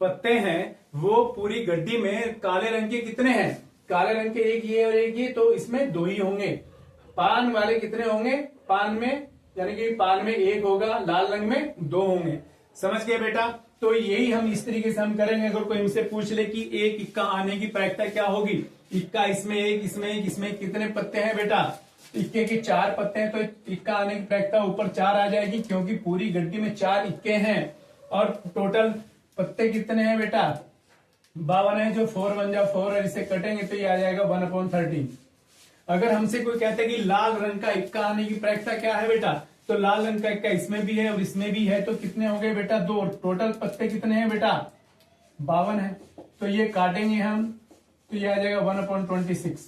पत्ते हैं वो पूरी गड्डी में काले रंग के कितने हैं? काले रंग के 1 ये और 1 ये, तो इसमें 2 ही होंगे। पान वाले कितने होंगे? पान में यानी कि पान में 1 होगा, लाल रंग में 2 होंगे। समझ गए बेटा? तो यही हम इस तरीके से हम करेंगे। अगर कोई हमसे पूछ ले कि 1 इक्का आने की प्रायिकता क्या होगी, इक्का इसमें 1, इसमें 1, इसमें कितने पत्ते हैं बेटा? इक्के के 4 पत्ते हैं, तो इक्का आने की प्रायिकता ऊपर 4 आ जाएगी, क्योंकि पूरी गड्डी में 4 इक्के हैं। और टोटल पत्ते कितने हैं बेटा? 52 है। जो 4 बन जाओ 4 और इसे कटेंगे तो ये आ जाएगा 1/13। अगर हमसे कोई कहता है कि लाल रंग का इक्का आने की प्रायिकता क्या है बेटा, तो लाल रंग का इक्का इसमें भी है और इसमें भी है, तो कितने हो गए बेटा? 2। टोटल पत्ते कितने हैं बेटा? 52 है। तो ये काटेंगे हम तो ये आ जाएगा 1/26।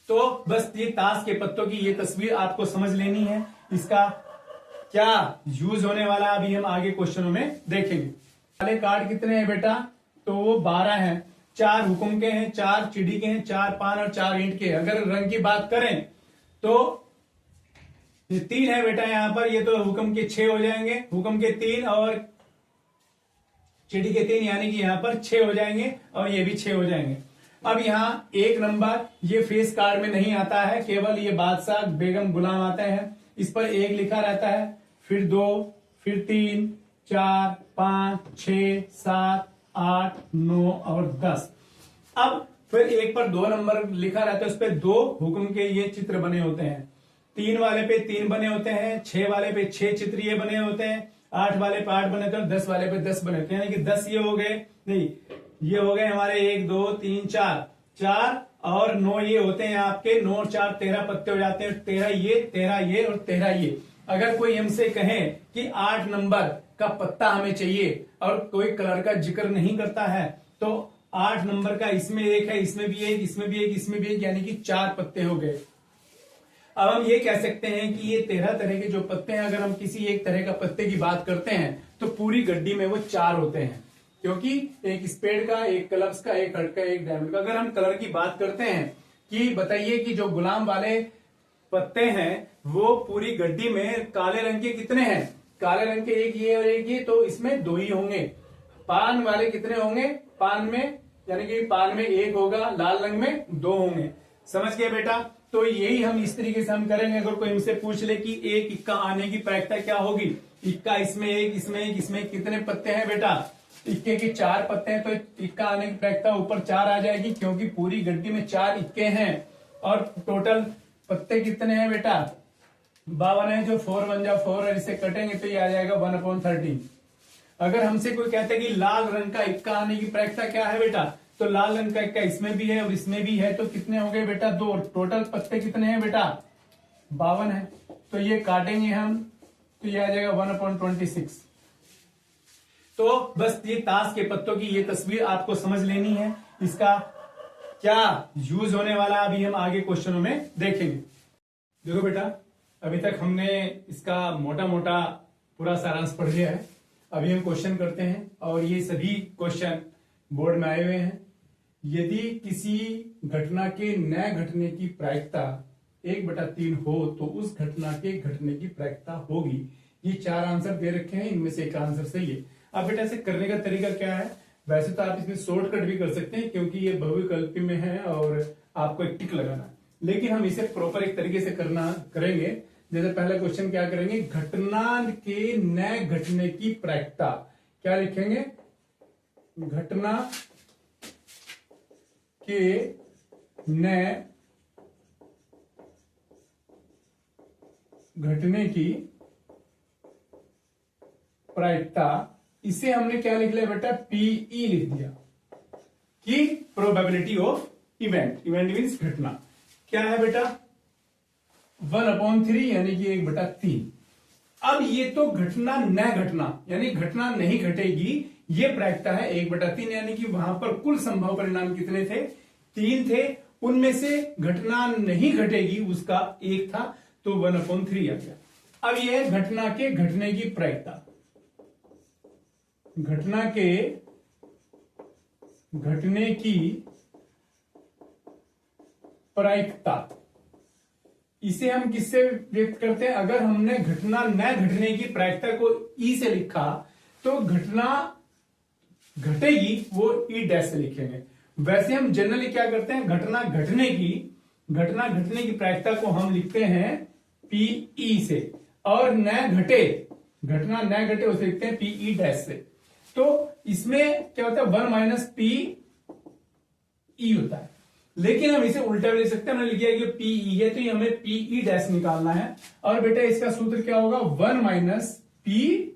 तो बस ये ताश के पत्तों की ये तस्वीर आपको समझ लेनी है। इसका क्या यूज होने वाला अभी हम आगे क्वेश्चनों में देखेंगे। वाले कार्ड कितने हैं बेटा? तो वो 12 हैं। 4 हुक्म के हैं, 4 चिड़ी के हैं, 4 पान और 4 ईंट के। अगर रंग की बात करें तो ये 3 है बेटा यहाँ पर। ये तो हुक्म के 6 हो जाएंगे, हुक्म के 3 और चिड़ी के 3, यानी कि यहाँ पर 6 हो जाएंगे और ये भी 6 हो जाएंगे। अब यहाँ 1 नंबर ये फेस कार्ड में नहीं आता है, केवल ये बादशाह, बेगम, गुलाम आते हैं। इस पर 1 लिखा रहता है, फिर 2, फिर 3, 4, 5, 6, 7, 8, 9 और 10। अब फिर 1 पर 2 नंबर लिखा रहता है, उस पर 2 हुक्म के ये चित्र बने होते हैं। 3 वाले पे 3 बने होते हैं, 6 वाले पे 6 चित्र ये बने होते हैं, 8 वाले पे 8 बने होते हैं, 10 वाले पे 10 बने होते हैं। यानी कि 10 ये हो गए, नहीं ये हो गए हमारे 1, 2, 3, 4 और 9 ये होते हैं आपके। 9 और 4 13 पत्ते हो जाते हैं। 13 ये, 13 ये और 13 ये। अगर कोई हमसे कहे कि 8 नंबर का पत्ता हमें चाहिए और कोई कलर का जिक्र नहीं करता है, तो 8 नंबर का इसमें 1 है, इसमें भी 1, इसमें भी 1, इसमें भी 1, यानी कि 4 पत्ते हो गए। अब हम ये कह सकते हैं कि ये 13 तरह के जो पत्ते हैं, अगर हम किसी एक तरह का पत्ते की बात करते हैं तो पूरी गड्डी में वो 4 होते हैं, क्योंकि एक स्पेड का, एक क्लब्स का, एक हट का, एक डायमंड का। अगर हम कलर की बात करते हैं कि बताइए कि जो गुलाम वाले पत्ते हैं वो पूरी गड्डी में काले रंग के कितने हैं? काले रंग के 1 ये और 1 ये, तो इसमें 2 ही होंगे। पान वाले कितने होंगे? पान में यानी कि पान में 1 होगा, लाल रंग में 2 होंगे। समझ गए बेटा? तो यही हम इस तरीके से हम करेंगे। अगर कोई हमसे पूछ ले कि 1 इक्का आने की प्रायिकता क्या होगी, इक्का इसमें 1, इसमें 1, इसमें कितने पत्ते हैं बेटा, इक्के के 4 पत्ते हैं तो इक्का आने की प्रायिकता ऊपर 4 आ जाएगी, क्योंकि पूरी गड्डी में 4 इक्के हैं। और टोटल पत्ते कितने हैं बेटा? 52 है। जो 4 बन जा 4 और इसे कटेंगे तो ये आ जाएगा 1/13। अगर हमसे कोई कहता है कि लाल रंग का इक्का आने की प्रायिकता क्या है बेटा, तो लाल रंग का इक्का इसमें भी है और इसमें भी है, तो कितने हो गए बेटा? 2। टोटल पत्ते कितने हैं बेटा? 52 है। तो ये काटेंगे हम तो ये आ जाएगा 1/26। तो बस ये ताश के पत्तों की ये तस्वीर आपको समझ लेनी है। इसका क्या यूज होने वाला अभी हम आगे क्वेश्चनों में देखेंगे। देखो बेटा, अभी तक हमने इसका मोटा मोटा पूरा सारांश पढ़ लिया है। अभी हम क्वेश्चन करते हैं और ये सभी क्वेश्चन बोर्ड में आए हुए हैं। यदि किसी घटना के न घटने की प्रायिकता 1/3 हो तो उस घटना के घटने की प्रायिकता होगी। ये 4 आंसर दे रखे हैं, इनमें से एक आंसर सही है। अब बेटा इसे करने का तरीका क्या है? वैसे तो आप इसमें शॉर्टकट भी कर सकते हैं, क्योंकि ये बहुविकल्पी में है और आपको एक टिक लगाना है, लेकिन हम इसे प्रॉपर एक तरीके से करेंगे। जैसे पहला क्वेश्चन क्या करेंगे? घटना के न घटने की प्रायिकता क्या लिखेंगे? घटना के न घटने की प्रायिकता, इसे हमने क्या लिख लिया बेटा? पीई लिख दिया कि probability of event. Event means घटना। क्या है बेटा? 1/3 यानी कि 1/3। अब ये तो घटना न घटना यानी घटना नहीं घटेगी, ये प्रायिकता है 1/3, यानी कि वहां पर कुल संभव परिणाम कितने थे? 3 थे। उनमें से घटना नहीं घटेगी उसका 1 था, तो 1/3 आ गया। अब ये घटना के घटने की प्रायिकता, घटना के घटने की प्रायिकता, इसे हम किससे व्यक्त करते हैं? अगर हमने घटना न घटने की प्रायिकता को ई से लिखा तो घटना घटेगी वो ई डैश से लिखेंगे। वैसे हम जनरली क्या करते हैं? घटना घटने की प्रायिकता को हम लिखते हैं पीई से, और न घटे, घटना न घटे उसे लिखते हैं पीई डैश से। तो इसमें क्या होता है? 1 - पीई होता है, लेकिन हम इसे उल्टा भी लिख सकते हैं। हमने लिखा है कि पीई है तो ये हमें पीई डैश निकालना है, और बेटा इसका सूत्र क्या होगा? 1 - पीई।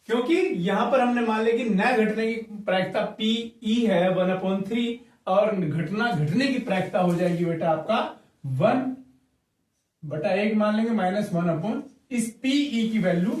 क्योंकि यहां पर हमने मान लिया कि न घटने की प्रायिकता पीई है 1/3, और घटना घटने की प्रायिकता हो जाएगी बेटा आपका 1/1 मान लेंगे -1 इस पीई की वैल्यू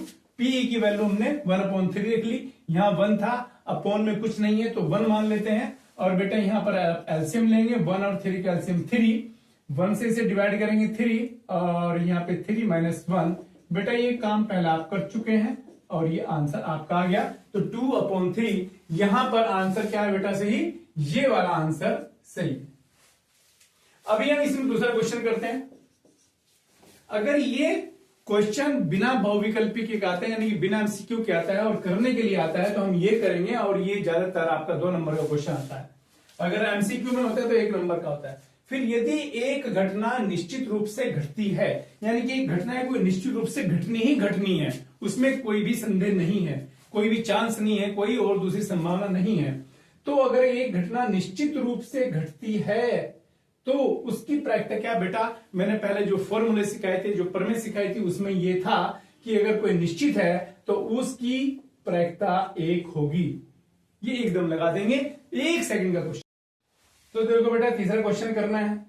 हमने 1/3 लिख ली। यहां 1 था, अपॉन में कुछ नहीं है तो 1 मान लेते हैं। और बेटा यहां पर एलसीएम लेंगे, 1 और 3 का एलसीएम 3, 1 से इसे डिवाइड करेंगे 3, और यहां पे 3 - 1। बेटा ये काम पहले आप कर चुके हैं और ये आंसर आपका आ गया। तो 2/3 यहां पर आंसर क्या है बेटा? सही, ये वाला आंसर सही। अभी हम इसमें दूसरा क्वेश्चन करते हैं। अगर ये क्वेश्चन बिना बहुविकल्पी के आते हैं, यानी कि बिना एमसीक्यू के आता है और करने के लिए आता है, तो हम ये करेंगे, और ये ज्यादातर आपका 2 नंबर का क्वेश्चन आता है। अगर एमसीक्यू में होता है तो 1 नंबर का होता है। फिर यदि एक घटना निश्चित रूप से घटती है, यानी कि एक घटना है कोई निश्चित रूप से घटनी ही घटनी है, उसमें कोई भी संदेह नहीं है, कोई भी चांस नहीं है, कोई और दूसरी संभावना नहीं है, तो अगर एक घटना निश्चित रूप से घटती है तो उसकी प्रायिकता क्या बेटा? मैंने पहले जो फॉर्मूले सिखाए थे, जो प्रमेय सिखाई थी, उसमें यह था कि अगर कोई निश्चित है तो उसकी प्रायिकता 1 होगी। ये एकदम लगा देंगे, 1 सेकंड का क्वेश्चन। तो देखो बेटा तीसरा क्वेश्चन करना है।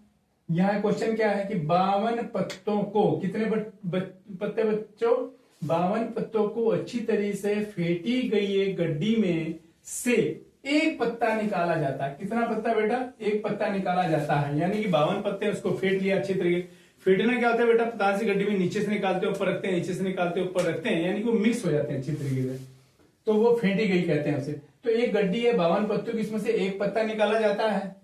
यहां क्वेश्चन क्या है कि 52 पत्तों को, कितने पत्ते बच्चों? 52 पत्तों को अच्छी तरीके से फेंटी गई एक गड्डी में से एक पत्ता निकाला जाता है। कितना पत्ता बेटा? 1 पत्ता निकाला जाता है, यानी कि 52 पत्ते उसको फेंट लिया अच्छी तरीके। फेंटना क्या होता है बेटा? पता से गड्डी में नीचे से निकालते ऊपर रखते हैं, नीचे से निकालते ऊपर रखते हैं, यानी कि वो मिक्स हो जाते हैं अच्छी तरीके से, तो वो फेंटी गई कहते हैं उसे। तो एक गड्डी है 52 पत्तों की, इसमें से 1 पत्ता निकाला जाता है,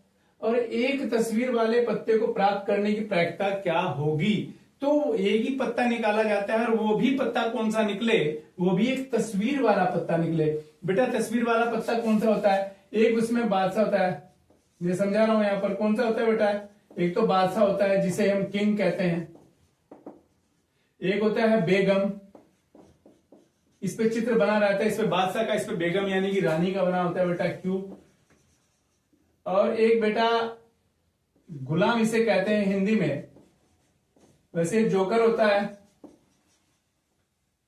और एक तस्वीर वाले पत्ते को प्राप्त करने की प्रायिकता क्या होगी? तो एक ही पत्ता निकाला जाता है, और वो भी पत्ता कौन सा निकले? वो भी एक तस्वीर वाला पत्ता निकले। बेटा तस्वीर वाला पत्ता कौन सा होता है? एक उसमें बादशाह होता है, ये समझा रहा हूं यहां पर। कौन सा होता है बेटा? एक तो बादशाह होता है जिसे हम किंग कहते हैं, एक होता है बेगम, इस पे चित्र बना रहता है, इस पे बादशाह का, इस पे बेगम यानी कि रानी का बना होता है बेटा क्यू। और एक बेटा गुलाम इसे कहते हैं हिंदी में, वैसे जोकर होता है।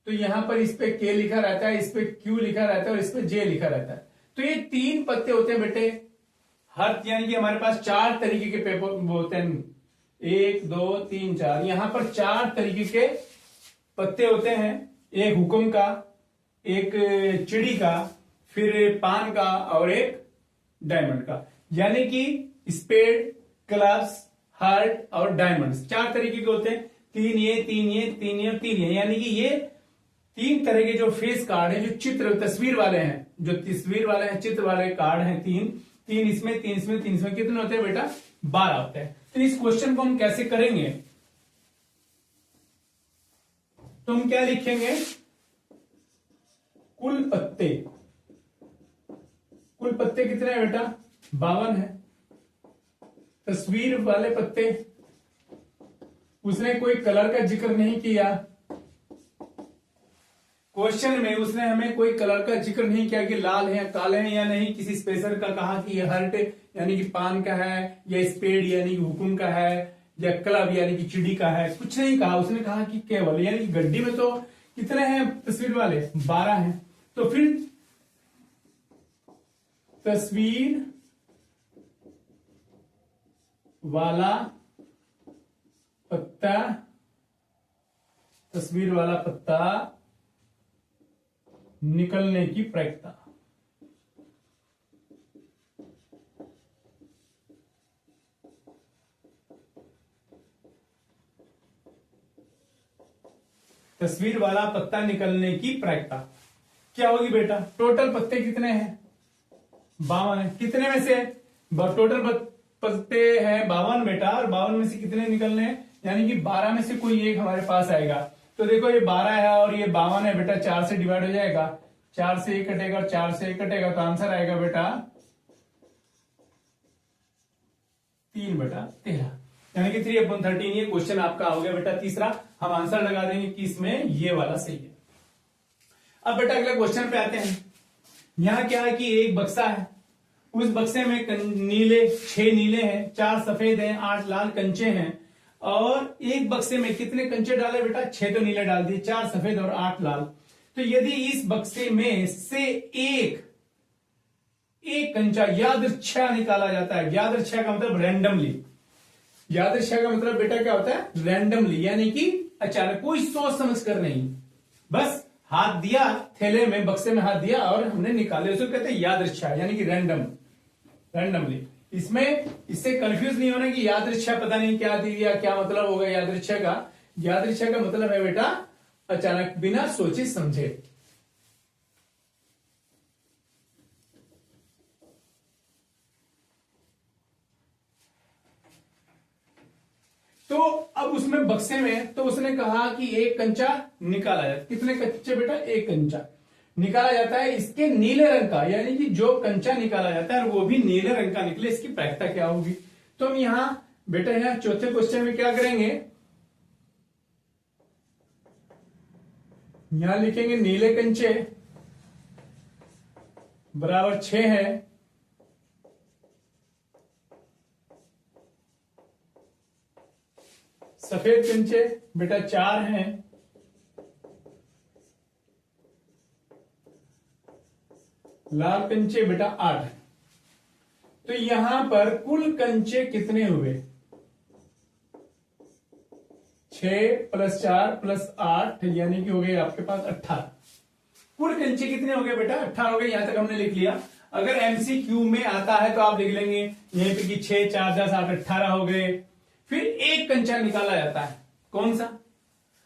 तो यहां पर इस पे के लिखा रहता है, इस पे क्यू लिखा रहता है और इस पे जे लिखा रहता है। तो ये 3 पत्ते होते हैं बेटे, हर यानी कि हमारे पास 4 तरीके के पेपर होते हैं, 1 2 3 4, यहां पर 4 तरीके के पत्ते होते हैं, एक हुक्म का, एक चिड़ी का, फिर पान का और एक डायमंड का। यानी कि स्पेड, क्लब्स, हार्ट और डायमंड्स 4 तरीके के होते हैं, 3 ये 3 ये 3 ये और 3 ये, यानी कि ये 3 तरह के जो फेस कार्ड है, जो चित्र तस्वीर वाले हैं, जो तस्वीर वाले हैं, चित्र वाले कार्ड हैं, 3 इसमें 3 इसमें 3 इसमें, कितने होते हैं बेटा 12 होते हैं। तो इस क्वेश्चन को हम कैसे करेंगे, तो हम क्या लिखेंगे, कुल पत्ते कितने हैं बेटा 52 है। तस्वीर वाले पत्ते, उसने कोई कलर का जिक्र नहीं किया क्वेश्चन में, उसने हमें कोई कलर का जिक्र नहीं किया कि लाल है या काले हैं या नहीं, किसी स्पेशल का कहा कि ये हर्ट यानी कि पान का है, या स्पेड यानी कि हुकुम का है, या क्लब यानी कि चिड़ी का है, कुछ नहीं कहा। उसने कहा कि केवल, यानी कि गड्डी में तो कितने हैं तस्वीर वाले 12 हैं। तो फिर तस्वीर वाला पत्ता, तस्वीर वाला पत्ता निकलने की प्रक्रिया। तस्वीर वाला पत्ता निकलने की प्रक्रिया क्या होगी बेटा, टोटल पत्ते कितने हैं 52 है। कितने में से टोटल पत्ते हैं 52 बेटा, और 52 में से कितने निकलने हैं, यानी कि 12 में से कोई एक हमारे पास आएगा। तो देखो ये 12 है और ये 52 है बेटा, 4 से डिवाइड हो जाएगा, 4 से 1 कटेगा और 4 से 1 कटेगा, तो आंसर आएगा बेटा 3 बटा 13, यानी कि 3/13। ये क्वेश्चन आपका हो गया बेटा तीसरा। हम आंसर लगा देंगे कि इसमें ये वाला सही है। अब बेटा अगले क्वेश्चन पे आते हैं। यहां क्या है कि एक बक्सा है, उस बक्से में 6 नीले हैं, 4 सफेद हैं, 8 लाल कंचे हैं। और एक बक्से में कितने कंचे डाले बेटा, 6 तो नीले डाल दिए, 4 सफेद और 8 लाल। तो यदि इस बक्से में से एक कंचा यादृच्छा निकाला जाता है, यादृच्छा का मतलब रैंडमली, यादृच्छा का मतलब बेटा क्या होता है रैंडमली, यानी कि अचानक, कोई सोच समझ कर नहीं, बस हाथ दिया थैले में, बक्से में हाथ दिया और हमने निकाले, उसको कहते हैं यादृच्छा, यानी कि रैंडमली। इससे कंफ्यूज नहीं होना कि यादृच्छा पता नहीं क्या दी दिया, क्या मतलब होगा यादृच्छा का। यादृच्छा का मतलब है बेटा अचानक, बिना सोचे समझे। तो अब उसमें बक्से में, तो उसने कहा कि एक कंचा निकाला जाता, कितने कंचे बेटा, एक कंचा निकाला जाता है, इसके नीले रंग का, यानी कि जो कंचा निकाला जाता है वो भी नीले रंग का निकले, इसकी प्रायिकता क्या होगी। तो हम यहां बेटा यहां चौथे क्वेश्चन में क्या करेंगे, यहां लिखेंगे नीले कंचे बराबर 6 है, सफेद कंचे बेटा 4 हैं, लाल कंचे बेटा 8 है। तो यहां पर कुल कंचे कितने हुए, 6 + 4 + 8, यानी कि हो गए आपके पास 18। कुल कंचे कितने हो गए बेटा 18 हो गए, यहां तक हमने लिख लिया। अगर एमसीक्यू में आता है तो आप लिख लेंगे यहीं पे कि 6 × 4 = 10 8 18 हो गए। फिर एक कंचा निकाला जाता है, कौन सा,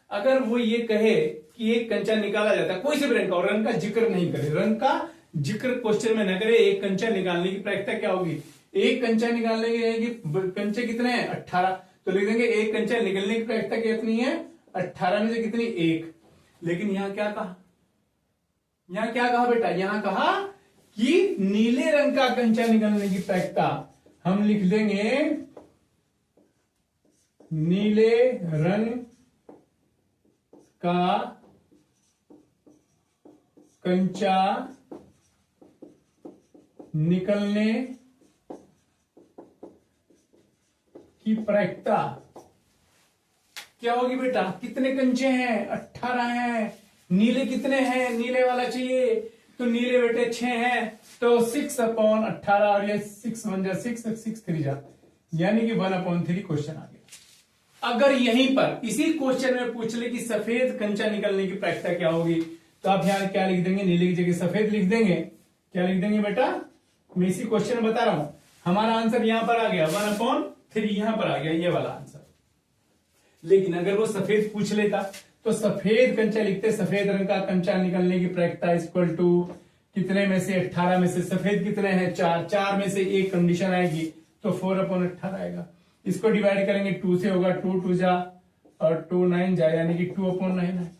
अगर वो ये कहे कि एक कंचा निकाला जाता है कोई से भी रंग का, और रंग का जिक्र नहीं करे, रंग का जिक्र क्वेश्चन में न करे, एक कंचा निकालने की प्रायिकता क्या होगी, एक कंचा निकालने की कंचे कितने हैं 18, तो लिख देंगे एक कंचा निकलने की प्रायिकता कितनी है 18 में से कितनी 1। लेकिन यहां क्या कहा, बेटा, यहां कहा कि नीले रंग का कंचा निकलने की प्रायिकता, हम लिख देंगे नीले रंग का कंचा निकलने की प्रायिकता क्या होगी बेटा? कितने कंचे हैं? 18 हैं। नीले कितने हैं? नीले वाला चाहिए तो नीले बेटे 6 हैं, तो 6/18 और ये 6 1 जा 6 6 3 जा, यानी कि 1/3 क्वेश्चन आ गया। अगर यहीं पर इसी क्वेश्चन में पूछ ले कि सफेद कंचा निकलने की प्रायिकता क्या होगी, तो आप यहां क्या लिख देंगे? नीले की जगह सफेद लिख देंगे। क्या लिख देंगे बेटा? मैं इसी क्वेश्चन में बता रहा हूं। हमारा आंसर यहां पर आ गया 1/3, यहां पर आ गया ये वाला आंसर। लेकिन अगर वो सफेद पूछ लेता तो सफेद कंचा लिखते, सफेद रंग का कंचा निकलने की प्रायिकता इक्वल टू कितने में से? 18 में से सफेद कितने हैं? 4। 4 में से एक कंडीशन आएगी तो 4/18 आएगा। इसको डिवाइड करेंगे 2 से, होगा 2 2 जा और 2 9 जा, यानी कि 2/9 है।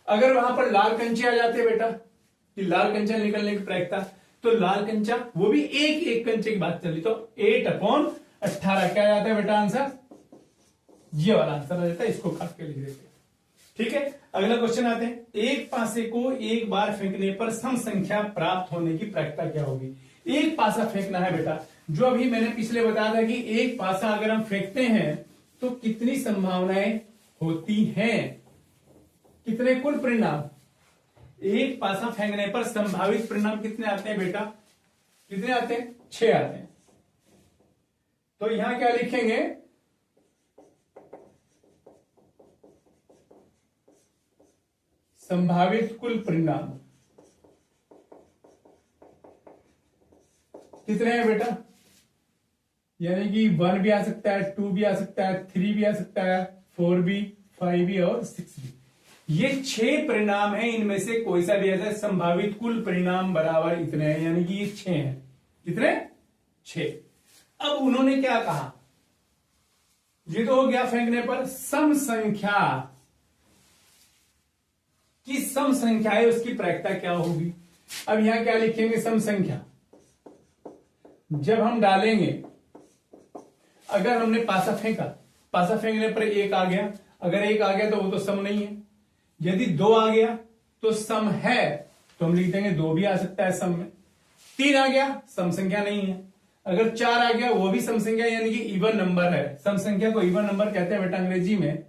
अगर वहां पर लाल कंचे आ जाते बेटा कि लाल कंचा निकलने की प्रायिकता, तो लाल कंचा वो भी एक कंचे की बात चली तो 8/18 क्या आता है बेटा आंसर? ये वाला आंसर आ जाता है। इसको काट के लिख देते हैं। ठीक है, अगला क्वेश्चन आते हैं। एक पासे को एक बार फेंकने पर सम संख्या प्राप्त होने की प्रायिकता क्या होगी? एक पासा फेंकना है बेटा, जो अभी मैंने पिछले बताया था कि एक पासा अगर हम फेंकते हैं तो कितनी संभावनाएं होती हैं, कितने कुल परिणाम? एक पासा फेंकने पर संभावित परिणाम कितने आते हैं बेटा? कितने आते हैं? 6 आते हैं। तो यहां क्या लिखेंगे? संभावित कुल परिणाम कितने हैं बेटा? यानी कि 1 भी आ सकता है, 2 भी आ सकता है, 3 भी आ सकता है, 4 भी, 5 भी और 6 भी। ये 6 परिणाम हैं, इनमें से कोई सा भी ऐसा संभावित कुल परिणाम बराबर इतने हैं, यानी कि ये 6 हैं। कितने? 6। अब उन्होंने क्या कहा? ये तो हो गया फेंकने पर। सम संख्या की सम संख्या है, उसकी प्रायिकता क्या होगी? अब यहां क्या लिखेंगे? सम संख्या जब हम डालेंगे, अगर हमने पासा फेंका, पासा फेंकने पर 1 आ गया, अगर 1 आ गया तो वो तो सम नहीं है। यदि 2 आ गया तो सम है, तो हम लिख देंगे 2 भी आ सकता है सम में। 3 आ गया, सम संख्या नहीं है। अगर 4 आ गया, वो भी सम संख्या, यानी कि इवन नंबर है। सम संख्या को इवन नंबर कहते हैं बेटा अंग्रेजी में।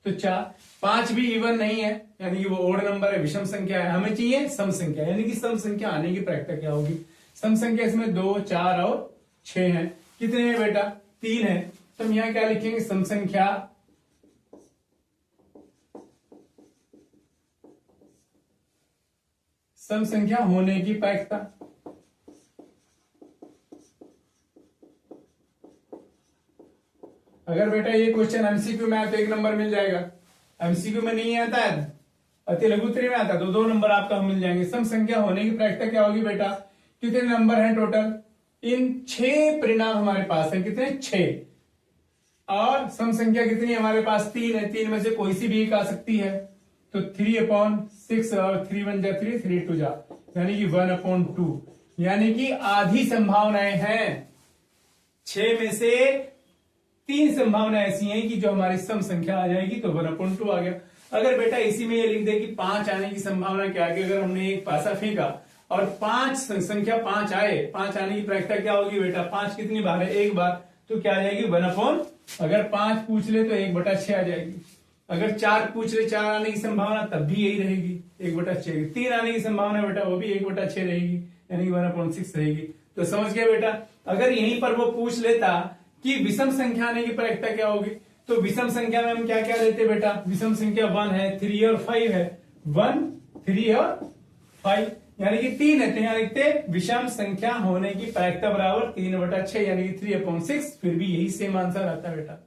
तो 4, 5 भी इवन नहीं है, यानी कि वो ओड नंबर है, विषम संख्या है। हमें चाहिए सम संख्या, यानी कि सम संख्या आने की प्रायिकता क्या होगी? सम संख्या इसमें 2 4 और 6 है। कितने हैं बेटा? 3 है। तो हम यहां क्या लिखेंगे? सम संख्या सम संख्या होने की प्रायिकता। अगर बेटा ये क्वेश्चन एमसीक्यू में आया तो 1 नंबर मिल जाएगा। एमसीक्यू में नहीं आता है, अति लघुत्तरी में आता तो 2 नंबर आपका मिल जाएंगे। सम संख्या होने की प्रायिकता क्या होगी बेटा? कितने नंबर हैं टोटल? इन 6 परिणाम हमारे पास है। कितने? 6। और सम संख्या कितनी हमारे पास? 3 है। 3 में से कोई सी भी एक आ सकती है, तो 3/6 और 3 1 जा 3 3 2 जा, यानी कि 1/2, यानी कि आधी संभावनाएं हैं। 6 में से 3 संभावनाएं ऐसी हैं कि जो हमारी सम संख्या आ जाएगी, तो 1/2 आ गया। अगर बेटा इसी में ये लिख दे कि 5 आने की संभावना क्या है, अगर हमने एक पासा फेंका और 5 संख्या 5 आए, 5 आने की प्रायिकता क्या होगी बेटा? 5 कितनी बार है? 1 बार, तो क्या आ जाएगी? 1/, अगर 5 पूछ ले तो 1/6 आ जाएगी। अगर 4 पूछ ले, 4 आने की संभावना तब भी यही रहेगी, 1/6। 3 आने की संभावना बेटा वो भी 1/6 रहेगी, यानी कि 1/6 रहेगी। तो समझ गया बेटा? अगर यहीं पर वो पूछ लेता कि विषम संख्या आने की प्रायिकता क्या होगी, तो विषम संख्या में हम क्या क्या लेते बेटा? विषम संख्या 1 है, 3 और 5 है। 1 3 और 5, यानी कि 3 है। तो यहां लिखते विषम संख्या होने की प्रायिकता बराबर 3/6, यानी कि 3/6। फिर भी यही सेम आंसर आता है बेटा।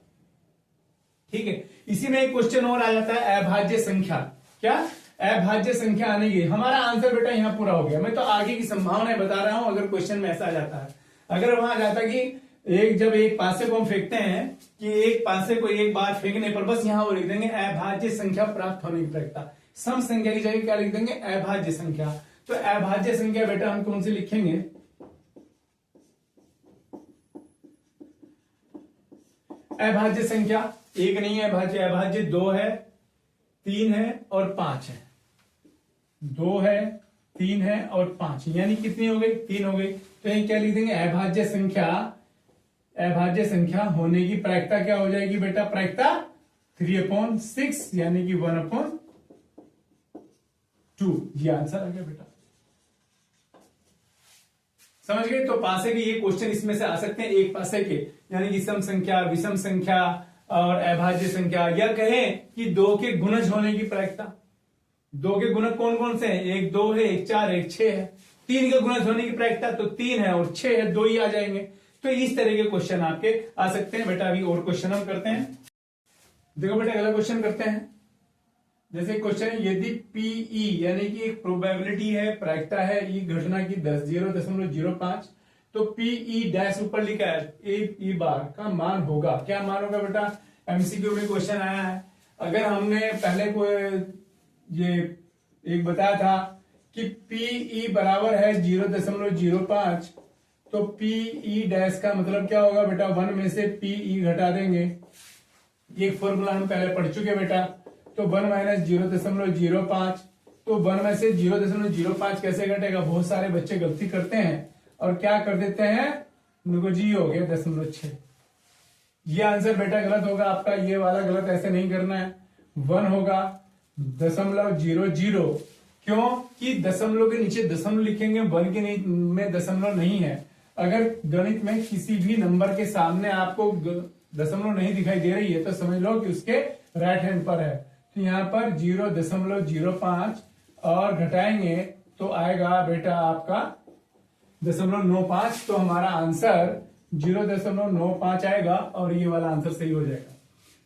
ठीक है, इसी में एक क्वेश्चन और आ जाता है, अभाज्य संख्या। क्या? अभाज्य संख्या आने की। हमारा आंसर बेटा यहां पूरा हो गया। मैं तो आगे की संभावनाएं बता रहा हूं, अगर क्वेश्चन में ऐसा आ जाता है। अगर वहां आ जाता कि जब एक पासे को हम फेंकते हैं कि एक पासे को एक बार फेंकने पर, बस यहां वो लिख देंगे अभाज्य संख्या प्राप्त होने की प्रायिकता। सम संख्या की जगह क्या लिख देंगे? अभाज्य संख्या। तो अभाज्य संख्या बेटा हम कौन सी लिखेंगे? अभाज्य संख्या 1 नहीं है, अभाज्य 2 है, 3 है और 5 है। 2 है, 3 है और 5, यानी कितनी हो गई? 3 हो गई। तो ये क्या लिख देंगे? अभाज्य संख्या होने की प्रायिकता क्या हो जाएगी बेटा? प्रायिकता 3/6 यानी कि 1/2। ये आंसर आ गया बेटा। समझ गए? तो पासे के ये क्वेश्चन इसमें से आ सकते हैं, एक पासे के, यानी कि सम संख्या, विषम संख्या और अभाज्य संख्या, या कहें कि 2 के गुणज होने की प्रायिकता। 2 के गुणक कौन कौन से हैं? 1 2 है, 1 4 है, 1 6 है। 3 के गुणज होने की प्रायिकता तो 3 है और 6 है, 2 ही आ जाएंगे। तो इस तरह के क्वेश्चन आपके आ सकते हैं बेटा। अभी और क्वेश्चन हम करते हैं। देखो बेटा, अगला क्वेश्चन करते हैं। जैसे क्वेश्चन है, यदि पीई यानी कि एक प्रोबेबिलिटी है, प्रायिकता है ई घटना की 0.05, तो पीई डैश ऊपर लिखा है ई बार का मान होगा। क्या मान होगा बेटा? एमसीक्यू में क्वेश्चन आया है। अगर हमने पहले को ये एक बताया था कि पीई बराबर है 0.05, तो पीई डैश का मतलब क्या होगा बेटा? 1 में से पीई घटा देंगे। ये फॉर्मूला हम पहले पढ़ चुके बेटा। तो 1 माइनस 0.05, तो 1 में से 0.05 कैसे घटेगा? बहुत सारे बच्चे गलती करते हैं और क्या कर देते हैं? देखो जी हो गया 0.6। ये आंसर बेटा गलत होगा आपका। ये वाला गलत, ऐसे नहीं करना है। 1 होगा 0.00। क्यों? कि दशमलव के नीचे दशमलव लिखेंगे, 1 के में दशमलव नहीं है। अगर गणित में किसी भी नंबर के सामने आपको दशमलव नहीं दिखाई दे रही है तो समझ लो कि उसके राइट हैंड पर है। तो यहां पर 0.05 और घटाएंगे तो आएगा बेटा आपका 0.95। तो हमारा आंसर 0.95 आएगा और ये वाला आंसर सही हो जाएगा।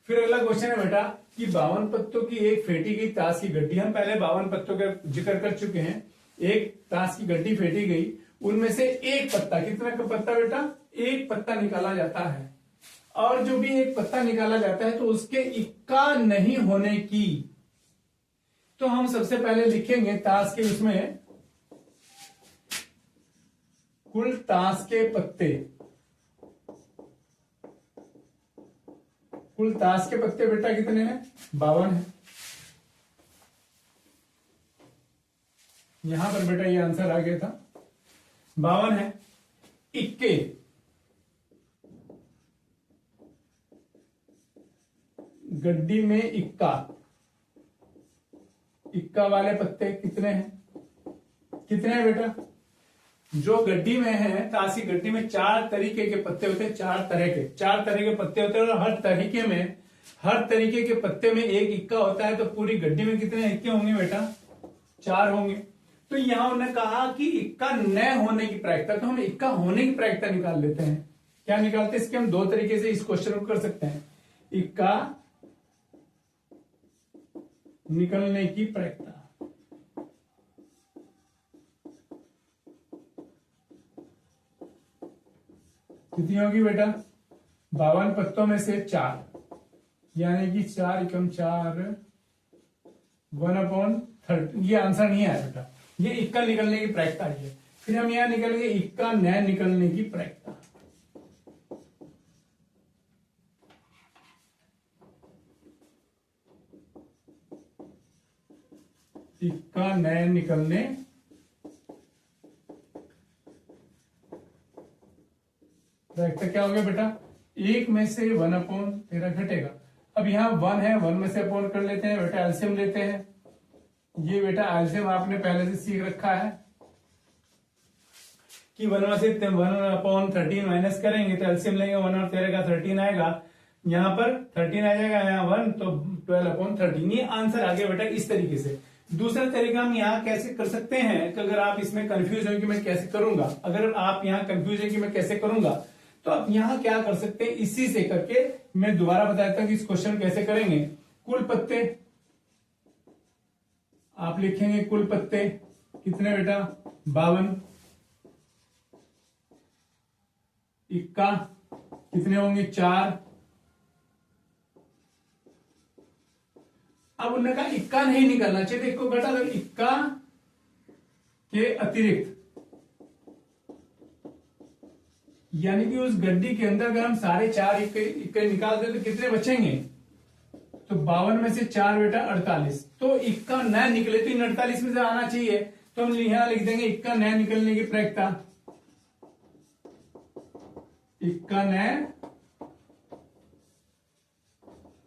फिर अगला क्वेश्चन है बेटा कि 52 पत्तों की एक फेंटी गई ताश की गड्डी। हम पहले 52 पत्तों का जिक्र कर चुके हैं। एक ताश की गड्डी फेंटी गई, उनमें से एक पत्ता, कितना का पत्ता बेटा? एक पत्ता निकाला जाता है। और जो भी एक पत्ता निकाला जाता है तो उसके इक्का नहीं होने की, तो हम सबसे पहले लिखेंगे ताश के उसमें कुल ताश के पत्ते। कुल ताश के पत्ते बेटा कितने हैं? 52 है। यहां पर बेटा ये आंसर आ गया था, 52 है। इक्के, गड्डी में इक्का, इक्का वाले पत्ते कितने हैं? कितने हैं बेटा? जो गड्डी में है, ताश की गड्डी में 4 तरीके के पत्ते होते हैं। 4 तरह के पत्ते होते हैं और हर तरीके के पत्ते में एक इक्का होता है। तो पूरी गड्डी में कितने इक्के होंगे बेटा? 4 होंगे। तो यहां उन्होंने कहा कि इक्का न होने की प्रायिकता, तो हम इक्का होने की प्रायिकता निकाल लेते हैं। क्या निकालते हैं? इसके हम 2 तरीके से इस क्वेश्चन को कर सकते हैं। इक्का निकलने की प्रायिकता, कितनी होगी बेटा? 52 पत्तों में से 4, यानी कि 4 एकम 4, 1/30। ये आंसर नहीं आया बेटा। ये इक्का निकलने की प्रायिकता है। फिर हम यहां निकलेंगे इक्का न निकलने की प्रायिकता। इक्का न निकलने प्रायिकता क्या हो गया बेटा? 1 में से 1/13 घटेगा। अब यहाँ 1 है, 1 में से अपॉन कर लेते हैं बेटा, एलसीएम लेते हैं। ये बेटा एलसीएम आपने पहले से सीख रखा है कि 1 में से 1/13 माइनस करेंगे तो एलसीएम लेंगे, 1 और 13 का 13 आएगा। यहाँ पर 13 आ जाएगा, यहाँ 1 तो 12/13। ये आंसर आ गया बेटा इस तरीके से। दूसरा तरीका हम यहाँ कैसे कर सकते हैं कि अगर आप इसमें कंफ्यूज हो कि मैं कैसे करूंगा, अगर आप यहाँ कंफ्यूज है कि मैं कैसे करूंगा, तो आप यहाँ क्या कर सकते हैं, इसी से करके मैं दोबारा बताता हूं कि इस क्वेश्चन कैसे करेंगे। कुल पत्ते आप लिखेंगे, कुल पत्ते कितने बेटा? 52। इक्का कितने होंगे? 4। अब उन्होंने कहा इक्का नहीं निकलना चाहिए। देखो बेटा, अगर इक्का के अतिरिक्त, यानी कि उस गड्डी के अंदर अगर हम सारे 4 इक्के निकाल दें तो कितने बचेंगे? तो 52 में से 4 बेटा 48। तो इक्का न निकले तो इन 48 में से आना चाहिए। तो हम यहां लिख देंगे इक्का नया निकलने की प्रायिकता, इक्का नया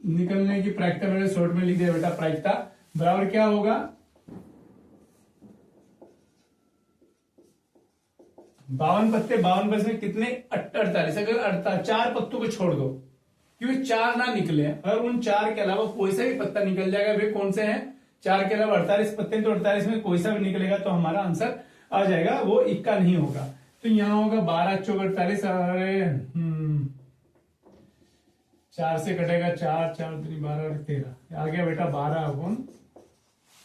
निकलने की प्रायिकता मैंने शॉर्ट में लिख दिया बेटा प्रायिकता बराबर क्या होगा 52 पत्ते 52 में कितने 48। अगर 4 पत्तों को छोड़ दो क्योंकि 4 ना निकले और उन 4 के अलावा कोई सा भी पत्ता निकल जाएगा, वे कौन से हैं 4 के अलावा 48 पत्ते, तो 48 में कोई सा भी निकलेगा तो हमारा आंसर आ जाएगा, वो इक्का नहीं होगा। तो यहां होगा 12 चौक 48, अरे 4 से कटेगा 4 4 12 और 13 आ गया बेटा 12 गुण।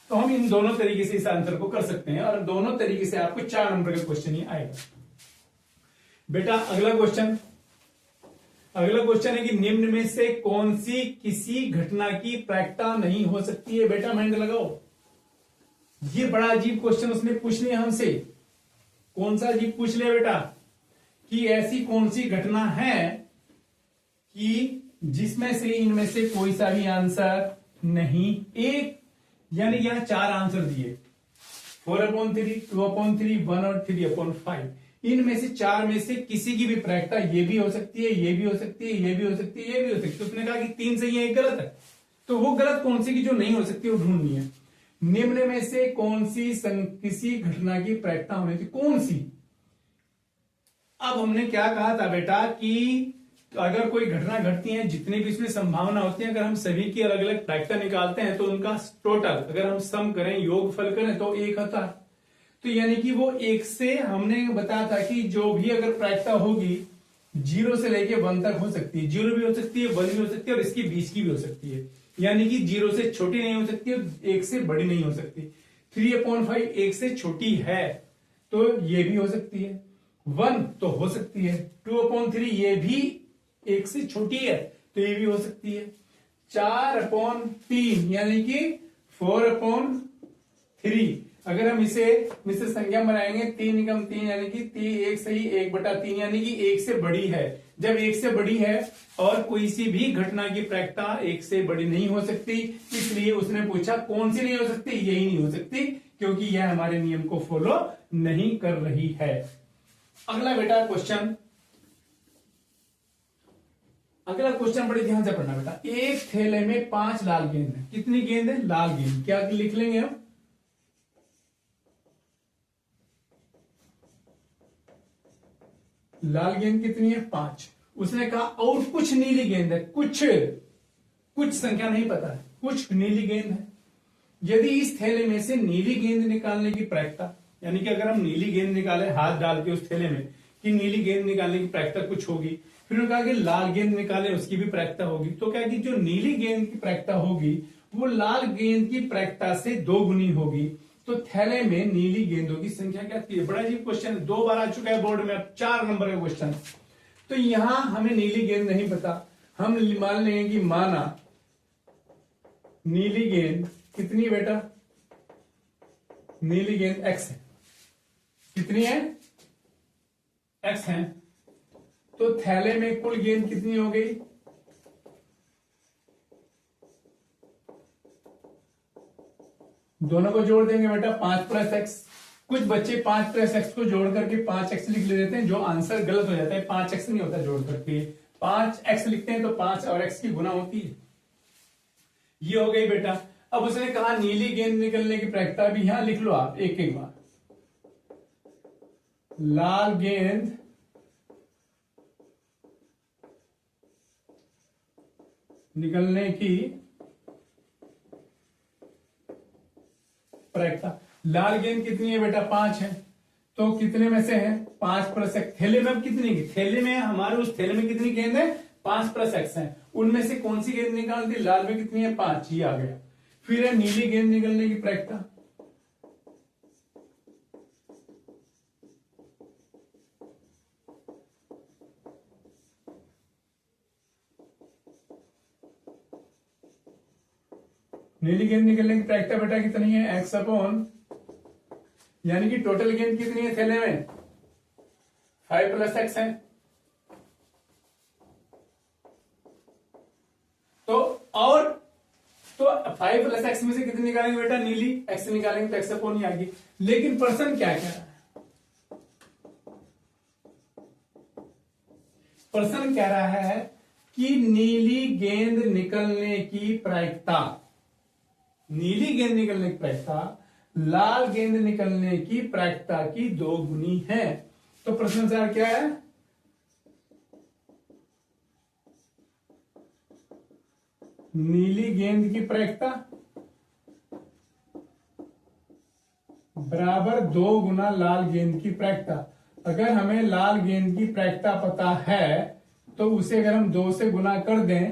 तो हम इन दोनों तरीके से इस आंसर को कर सकते हैं और दोनों तरीके से आपको 4 नंबर का क्वेश्चन ही आएगा। बेटा अगला क्वेश्चन है कि निम्न में से कौन सी किसी घटना की प्रायिकता नहीं हो सकती है। बेटा माइंड लगाओ, ये बड़ा अजीब क्वेश्चन उसने पूछ लिया हमसे। कौन सा अजीब पूछ लिया बेटा कि ऐसी कौन सी घटना है कि जिसमें से इनमें से कोई सा भी आंसर नहीं, एक यानी यहां 4 आंसर दिए 4/3, 2/3, 1 और 3/5। इनमें से 4 में से किसी की भी प्रायिकता ये भी हो सकती है, ये भी हो सकती है, ये भी हो सकती है, ये भी हो सकती है। तो उसने कहा कि 3 सही है, एक गलत है। तो वो गलत कौन सी की जो नहीं हो सकती वो ढूंढनी है। निम्न में से कौन सी किसी घटना की प्रायिकता होनी थी, कौन सी। अब हमने क्या कहा था बेटा कि अगर कोई घटना घटती है, जितनी भी इसमें संभावना होती है, अगर हम सभी की अलग अलग प्रायिकता निकालते हैं तो उनका टोटल अगर हम सम करें, योगफल करें तो 1 होता है। तो यानी कि वो 1 से हमने बताया था कि जो भी अगर प्रायिकता होगी 0 से लेके 1 तक हो सकती है, 0 भी हो सकती है, 1 भी हो सकती है और इसकी बीच की भी हो सकती है। यानी कि 0 से छोटी नहीं हो सकती, 1 से बड़ी नहीं हो सकती। 3/5 1 से छोटी है तो ये भी हो सकती है, 1 तो हो सकती है, 2/3 ये भी 1 से छोटी है तो ये भी हो सकती है, 4/3 यानी कि 4/3 अगर हम इसे मिश्र संख्या बनाएंगे 3 यानी कि 1 सही 1/3 यानी कि 1 से बड़ी है। जब 1 से बड़ी है और कोई सी भी घटना की प्रायिकता 1 से बड़ी नहीं हो सकती, इसलिए उसने पूछा कौन सी नहीं हो सकती, यही नहीं हो सकती क्योंकि यह हमारे नियम को फॉलो नहीं कर रही है। अगला बेटा क्वेश्चन, अगला क्वेश्चन बड़े ध्यान से पढ़ना बेटा। एक थैले में 5 लाल गेंद है। कितनी गेंद है, लाल गेंद। क्या लिख लेंगे हम, लाल गेंद कितनी है 5। उसने कहा और कुछ नीली गेंद है, कुछ संख्या नहीं पता है, कुछ नीली गेंद है। यदि इस थैले में से नीली गेंद निकालने की प्रायिकता, यानी कि अगर हम नीली गेंद निकाले हाथ डाल के उस थैले में कि नीली गेंद निकालने की प्रायिकता कुछ होगी, फिर उन्होंने कहा कि लाल गेंद निकाले उसकी भी प्रायिकता होगी। तो क्या कि जो नीली गेंद की प्रायिकता होगी वो लाल गेंद की प्रायिकता से 2 गुनी होगी। तो थैले में नीली गेंदों की संख्या क्या थी। बड़ा जी क्वेश्चन 2 बार आ चुका है बोर्ड में, अब 4 नंबर का क्वेश्चन। तो यहां हमें नीली गेंद नहीं पता, हम मान लेंगे कि माना नीली गेंद कितनी बेटा, नीली गेंद x है। कितनी है, x है। तो थैले में कुल गेंद कितनी हो गई, दोनों को जोड़ देंगे बेटा 5 + x। कुछ बच्चे 5 + x को जोड़ करके 5x लिख लेते हैं, जो आंसर गलत हो जाता है। 5x नहीं होता जोड़ करके, 5x लिखते हैं तो 5 और x की गुना होती है। ये हो गई बेटा। अब उसने कहा नीली गेंद निकलने की प्रायिकता भी यहां लिख लो आप एक एक बार। लाल गेंद निकलने की प्रायिकता, लाल गेंद कितनी है बेटा 5 है। तो कितने में से है 5 + x। थैले में अब कितनी की, थैले में हमारे उस थैले में कितनी गेंद है 5 + x है। उनमें से कौन सी गेंद निकालती, लाल में कितनी है 5, ये आ गया। फिर है नीली गेंद निकलने की प्रायिकता, नीली गेंद निकलने की प्रायिकता बेटा कितनी है x/, यानी कि टोटल गेंद कितनी है थैले में 5 + x है। तो और तो 5 प्लस एक्स में से कितनी निकालेंगे बेटा, नीली एक्स निकालेंगे तो एक्स अपॉन ही आएगी। लेकिन प्रश्न क्या कह रहा है, प्रश्न कह रहा है कि नीली गेंद निकलने की प्रायिकता, नीली गेंद निकलने की प्रायिकता लाल गेंद निकलने की प्रायिकता की 2 गुनी है। तो प्रश्न अनुसार क्या है, नीली गेंद की प्रायिकता बराबर 2 गुना लाल गेंद की प्रायिकता। अगर हमें लाल गेंद की प्रायिकता पता है तो उसे अगर हम 2 से गुना कर दें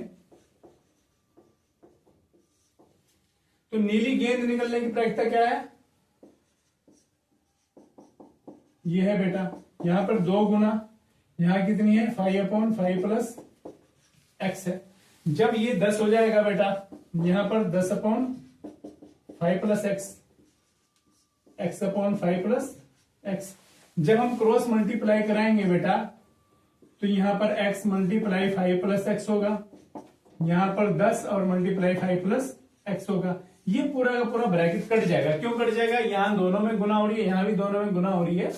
तो नीली गेंद निकलने की प्रायिकता क्या है, ये है बेटा, यहां पर 2 गुना, यहां कितनी है 5/5 प्लस एक्स है। जब ये 10 हो जाएगा बेटा, यहां पर 10/5 plus x, x/5 plus x. जब हम क्रॉस मल्टीप्लाई कराएंगे बेटा तो यहां पर x मल्टीप्लाई 5 प्लस एक्स होगा, यहां पर 10 और मल्टीप्लाई 5 प्लस एक्स होगा। ये पूरा का पूरा ब्रैकेट कट जाएगा। क्यों कट जाएगा, यहां दोनों में गुना हो रही है, यहां भी दोनों में गुना हो रही है,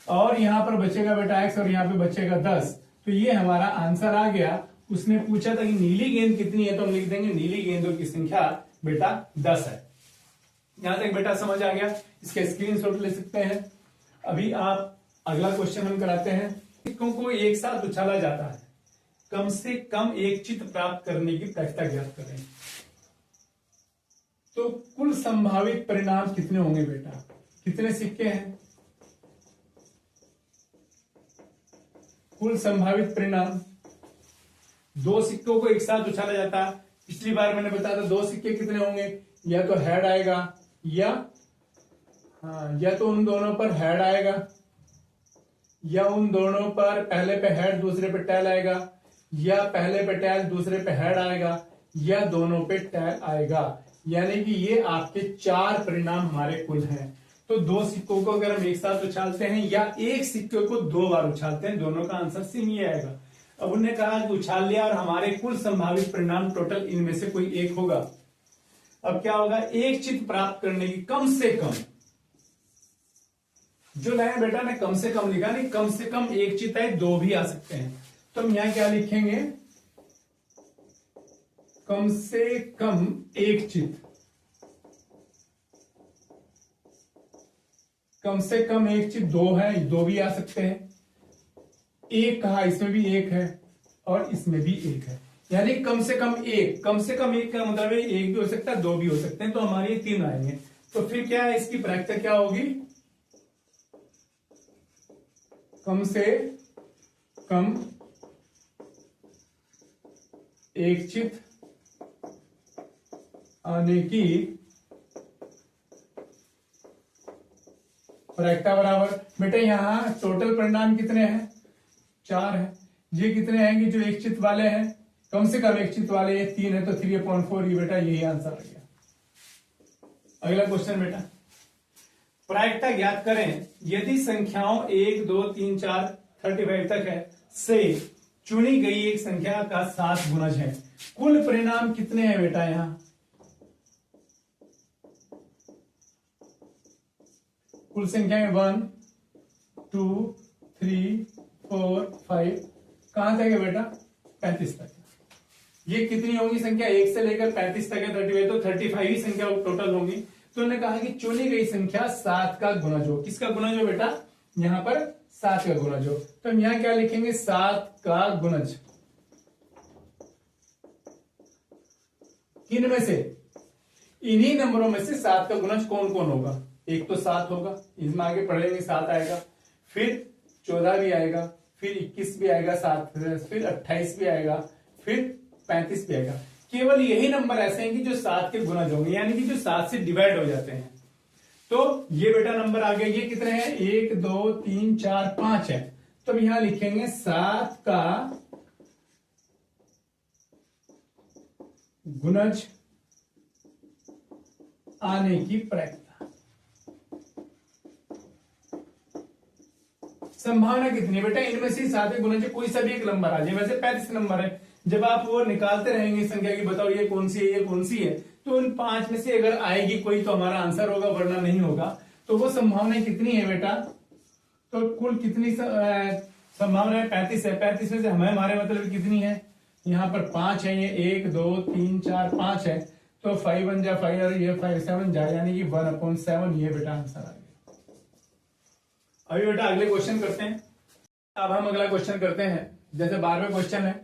और यहां पर बचेगा बेटा x और यहां पे बचेगा 10। तो ये हमारा आंसर आ गया। उसने पूछा था कि नीली गेंद कितनी है, तो हम लिख देंगे नीली गेंदों की संख्या बेटा 10 है। यहां तक बेटा समझ आ गया, इसके स्क्रीनशॉट ले सकते हैं। अभी आप अगला क्वेश्चन हम कराते हैं। सिक्कों को एक साथ उछाला जाता है, कम से कम एक चित्त प्राप्त करने की प्रायिकता ज्ञात करें। तो कुल संभावित परिणाम कितने होंगे बेटा, कितने सिक्के हैं, कुल संभावित परिणाम 2 सिक्कों को एक साथ उछाला जाता है। पिछली बार मैंने बताया था 2 सिक्के कितने होंगे, या तो हेड आएगा या तो उन दोनों पर हेड आएगा, या उन दोनों पर पहले पे हेड दूसरे पे टेल आएगा, या पहले पे टेल दूसरे पे हेड आएगा, या दोनों पे टेल आएगा। यानी कि ये आपके 4 परिणाम हमारे कुल हैं। तो 2 सिक्कों को अगर हम एक साथ उछालते हैं या एक सिक्के को 2 बार उछालते हैं, दोनों का आंसर सेम ही आएगा। अब उन्होंने कहा कि उछाल लिया और हमारे कुल संभावित परिणाम टोटल इनमें से कोई एक होगा। अब क्या होगा, एक चित्त प्राप्त करने की कम से कम, जो लाइन बेटा ने कम से कम लिखा, नहीं कम से कम एक चित्त है, 2 भी आ सकते हैं। तो हम यहां क्या लिखेंगे, कम से कम एक चित्त, कम से कम एक चित्त 2 है, 2 भी आ सकते हैं। एक कहा, इसमें भी एक है और इसमें भी एक है, यानी कम से कम एक, कम से कम एक का मतलब है एक भी हो सकता है, 2 भी हो सकते हैं। तो हमारे 3 आएंगे। तो फिर क्या है, इसकी प्रायिकता क्या होगी, कम से कम एक चित्त आने की प्रायिकता बराबर, बेटा यहां टोटल परिणाम कितने हैं, 4 है। ये कितने आएंगे जो एक चित्त वाले हैं, कम से कम एक चित्त वाले, ये 3 है, तो 3/4 ही बेटा यही आंसर आ गया। अगला क्वेश्चन बेटा, प्रायिकता ज्ञात करें यदि संख्याओं 1 2 3 4 35 तक है से चुनी गई एक संख्या का 7 गुणज है। कुल परिणाम कितने हैं बेटा, यहां कुल संख्याएं 1 2 3 4 5 कहां तक है बेटा, 35 तक। ये कितनी होगी संख्या, 1 से लेकर 35 तक है, 35, तो 35 ही संख्या टोटल होगी। तो उन्होंने कहा कि चुनी गई संख्या 7 का गुणज हो। किसका गुणज हो बेटा, यहां पर 7 का गुणज हो। तो हम यहां क्या लिखेंगे, 7 का गुणज। किन में से, इन्हीं नंबरों में से 7 का गुणज कौन कौन होगा, एक तो 7 होगा, इसमें आगे पढ़ेंगे 7 आएगा, फिर 14 भी आएगा, फिर 21 भी आएगा 7, फिर 28 भी आएगा, फिर 35 भी आएगा। केवल यही नंबर ऐसे हैं कि जो 7 के गुणज होंगे, यानी कि जो 7 से डिवाइड हो जाते हैं। तो ये बेटा नंबर आ गया, ये कितने हैं, 1 2 3 4 5 है। तो यहां लिखेंगे 7 का गुणज आने की प्रायिकता। संभावना कितनी है बेटा, इनमें से 7 गुणज कोई सा भी एक नंबर आ जाए, वैसे 35 नंबर है, जब आप वो निकालते रहेंगे संख्या की, बताओ ये कौन सी है, ये कौन सी है, तो उन 5 में से अगर आएगी कोई तो हमारा आंसर होगा, वरना नहीं होगा। तो वो संभावना कितनी है बेटा, तो कुल कितनी संभावना है, 35 है। 35 में से हमारे मतलब कितनी है, यहाँ पर 5 है, ये 1 2 3 4 5 है, तो 5 1 जा 5 और ये 5 7 जा, यानी कि 1/7 ये बेटा आंसर आ गया। अभी बेटा अगले क्वेश्चन करते हैं। अब हम अगला क्वेश्चन करते हैं, जैसे 12वां क्वेश्चन है,